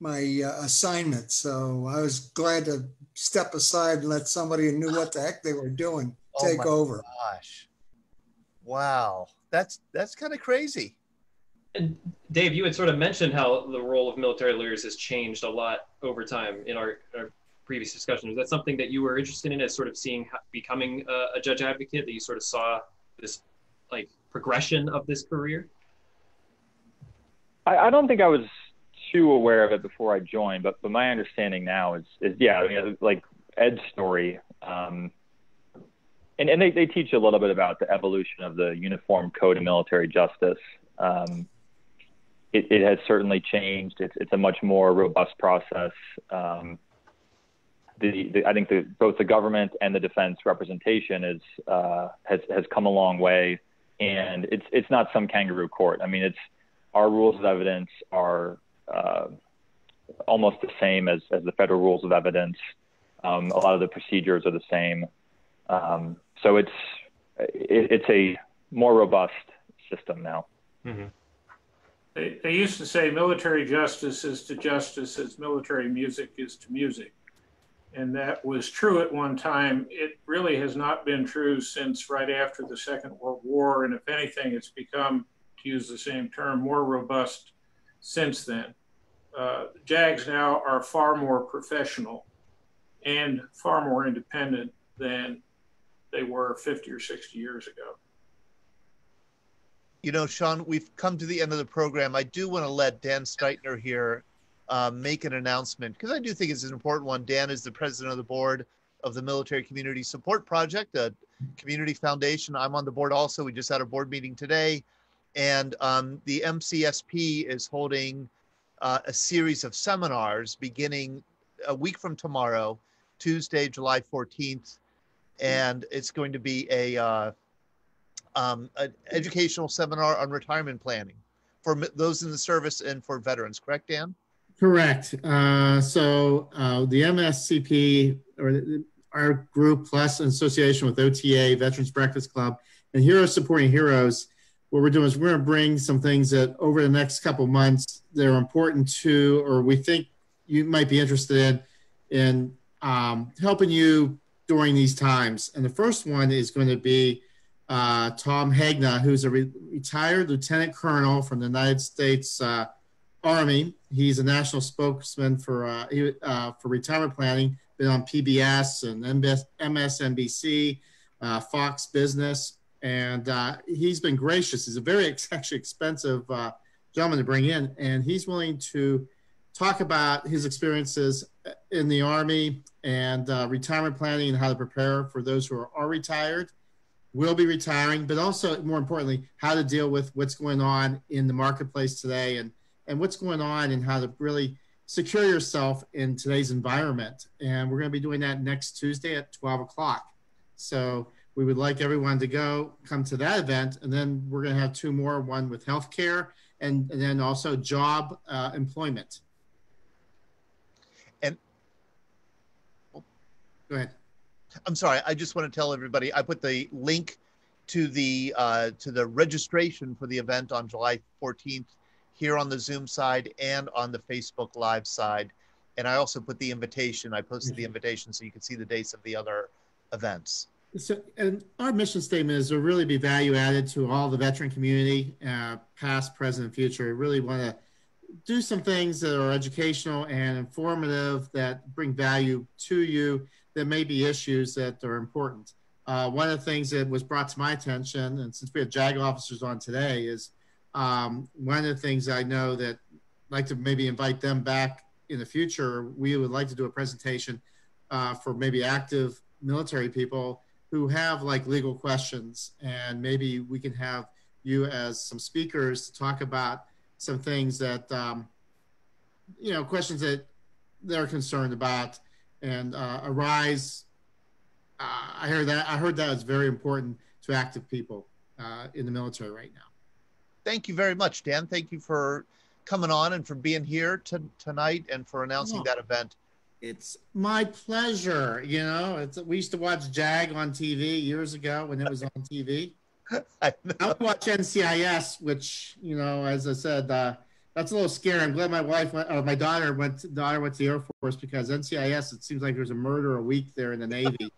[SPEAKER 12] assignment. So I was glad to step aside and let somebody who knew what the heck they were doing take over.
[SPEAKER 1] Gosh. Wow. That's kind of crazy.
[SPEAKER 2] And Dave, you had sort of mentioned how the role of military lawyers has changed a lot over time in our previous discussion. Is that something that you were interested in, as sort of seeing becoming a judge advocate, that you sort of saw this like progression of this career?
[SPEAKER 7] I don't think I was too aware of it before I joined, but my understanding now is yeah, I mean, like Ed's story, and they teach you a little bit about the evolution of the Uniform Code of Military Justice. It has certainly changed. It's a much more robust process. I think both the government and the defense representation has come a long way, and it's not some kangaroo court. I mean, our rules of evidence are almost the same as the federal rules of evidence. A lot of the procedures are the same. So it's a more robust system now.
[SPEAKER 2] Mm-hmm.
[SPEAKER 3] They used to say military justice is to justice as military music is to music. And that was true at one time. It really has not been true since right after the Second World War. And if anything, it's become, to use the same term, more robust since then. JAGs now are far more professional and far more independent than they were 50 or 60 years ago.
[SPEAKER 1] You know, Sean, we've come to the end of the program. I do want to let Dan Steitner here make an announcement, because I do think it's an important one. Dan is the president of the board of the Military Community Support Project, a community foundation. I'm on the board also. We just had a board meeting today. And the MCSP is holding a series of seminars beginning a week from tomorrow, Tuesday, July 14th. And it's going to be an educational seminar on retirement planning for those in the service and for veterans. Correct, Dan?
[SPEAKER 13] Correct. So the MSCP, or our group plus an association with OTA, Veterans Breakfast Club, and Heroes Supporting Heroes, what we're doing is we're going to bring some things that over the next couple months that are important to, or we think you might be interested in helping you during these times. And the first one is going to be Tom Hagna, who's a retired lieutenant colonel from the United States Army. He's a national spokesman for retirement planning, been on PBS and MSNBC, Fox Business, and he's been gracious. He's a very actually expensive gentleman to bring in, and he's willing to talk about his experiences in the Army and retirement planning and how to prepare for those who are retired, will be retiring, but also, more importantly, how to deal with what's going on in the marketplace today and what's going on and how to really secure yourself in today's environment. And we're going to be doing that next Tuesday at 12 o'clock. So we would like everyone to come to that event. And then we're going to have two more, one with healthcare and then also job employment.
[SPEAKER 1] And
[SPEAKER 13] go ahead.
[SPEAKER 1] I'm sorry. I just want to tell everybody, I put the link to the registration for the event on July 14th here on the Zoom side and on the Facebook Live side. And I also put the invitation. I posted the invitation so you can see the dates of the other events.
[SPEAKER 13] So, and our mission statement is to really be value added to all the veteran community, past, present, and future. We really want to do some things that are educational and informative that bring value to you, that may be issues that are important. One of the things that was brought to my attention, and since we have JAG officers on today, is one of the things I know that I'd like to maybe invite them back in the future. We would like to do a presentation for maybe active military people who have like legal questions, and maybe we can have you as some speakers to talk about some things that, questions that they're concerned about and arise. I heard that is very important to active people in the military right now.
[SPEAKER 1] Thank you very much, Dan. Thank you for coming on and for being here tonight and for announcing that event.
[SPEAKER 13] It's my pleasure. We used to watch JAG on TV years ago when it was on TV. I would watch NCIS, which, as I said, that's a little scary. I'm glad my daughter went to the Air Force, because NCIS, it seems like there's a murder a week there in the Navy.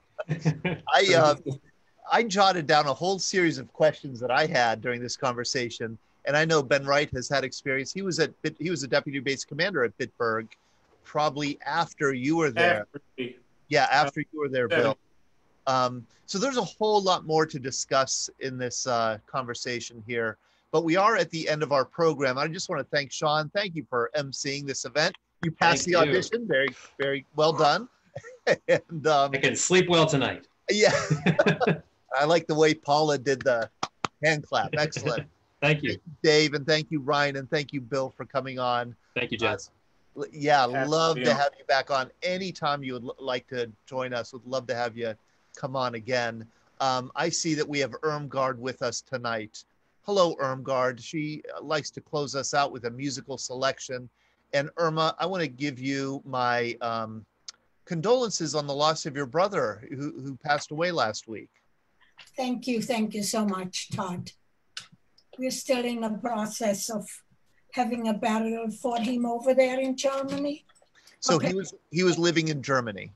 [SPEAKER 1] I jotted down a whole series of questions that I had during this conversation, and I know Ben Wright has had experience. He was a deputy base commander at Bitburg, probably after you were there. After you were there, Bill. So there's a whole lot more to discuss in this conversation here, but we are at the end of our program. I just want to thank Sean. Thank you for emceeing this event. You passed the audition. Very, very well done. And
[SPEAKER 2] I can sleep well tonight.
[SPEAKER 1] Yeah. I like the way Paula did the hand clap. Excellent.
[SPEAKER 2] Thank you,
[SPEAKER 1] Dave, and thank you, Ryan, and thank you, Bill, for coming on.
[SPEAKER 2] Thank you, Jess.
[SPEAKER 1] Love to have you back on anytime you would like to join us. Would love to have you come on again. I see that we have Irmgard with us tonight. Hello, Irmgard. She likes to close us out with a musical selection. And Irma, I want to give you my condolences on the loss of your brother who passed away last week.
[SPEAKER 14] Thank you so much, Todd. We're still in the process of having a burial for him over there in Germany.
[SPEAKER 1] So he was living in Germany.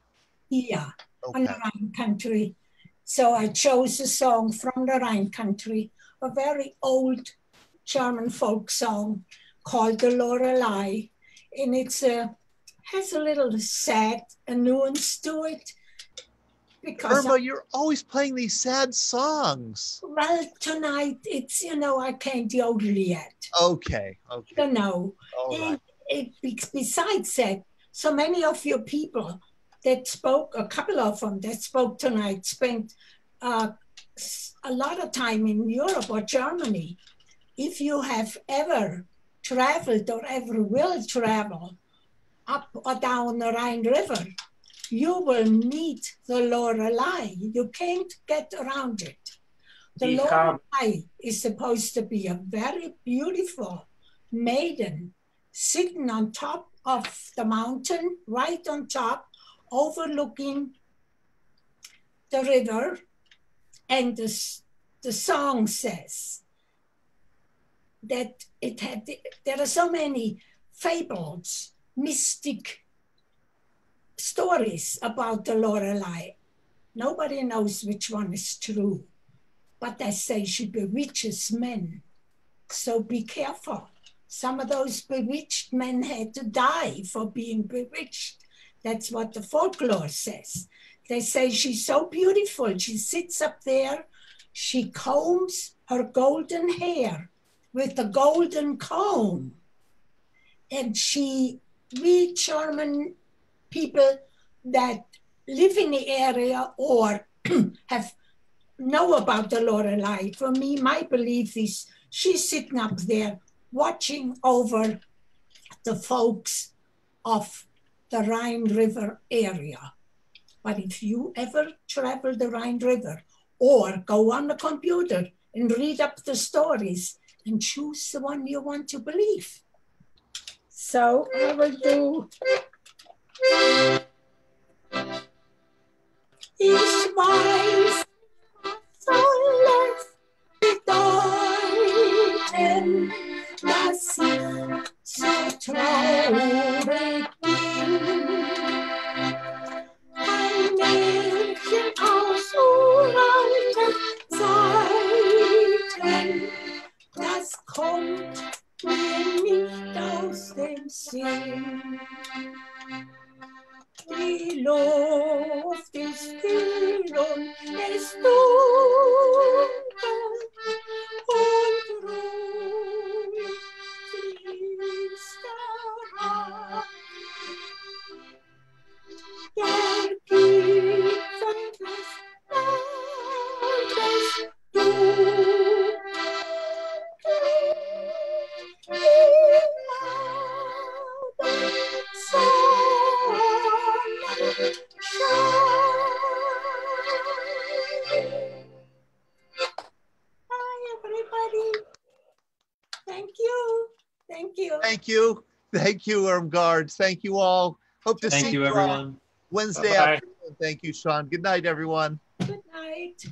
[SPEAKER 14] Yeah,
[SPEAKER 1] Okay.
[SPEAKER 14] on the Rhine country. So I chose a song from the Rhine country, a very old German folk song called The Lorelei. And it's has a little sad nuance to it. Because
[SPEAKER 1] Irma, you're always playing these sad songs.
[SPEAKER 14] Well, tonight it's, I can't yodel yet.
[SPEAKER 1] Okay.
[SPEAKER 14] All
[SPEAKER 1] right.
[SPEAKER 14] And besides that, so many of your people that spoke, a couple of them that spoke tonight, spent a lot of time in Europe or Germany. If you have ever traveled or ever will travel up or down the Rhine River, you will meet the Lorelei. You can't get around it. The Lorelei is supposed to be a very beautiful maiden sitting on top of the mountain, right on top, overlooking the river. And the song says that there are so many fables, mystic stories about the Lorelei. Nobody knows which one is true, but they say she bewitches men. So be careful. Some of those bewitched men had to die for being bewitched. That's what the folklore says. They say she's so beautiful. She sits up there. She combs her golden hair with a golden comb. And we German people that live in the area or know about the Lorelei, for me, my belief is she's sitting up there watching over the folks of the Rhine River area. But if you ever travel the Rhine River or go on the computer and read up the stories and choose the one you want to believe. So I will do. Ich weiß, was soll es bedeuten, dass ich so traurig bin. Ein Mädchen aus uralten Zeiten, das kommt mir nicht aus dem Sinn. Die Luft ist still und es dunkel und ruhig fließt der Rhein. Der Gipfel des Berges dunkelt im lauen Hi, everybody. Thank you. Thank you.
[SPEAKER 1] Thank you. Thank you, Irmgard. Thank you all. Hope to see you
[SPEAKER 2] everyone.
[SPEAKER 1] Wednesday
[SPEAKER 3] Bye-bye.
[SPEAKER 1] afternoon. Thank you, Sean. Good night, everyone.
[SPEAKER 14] Good night.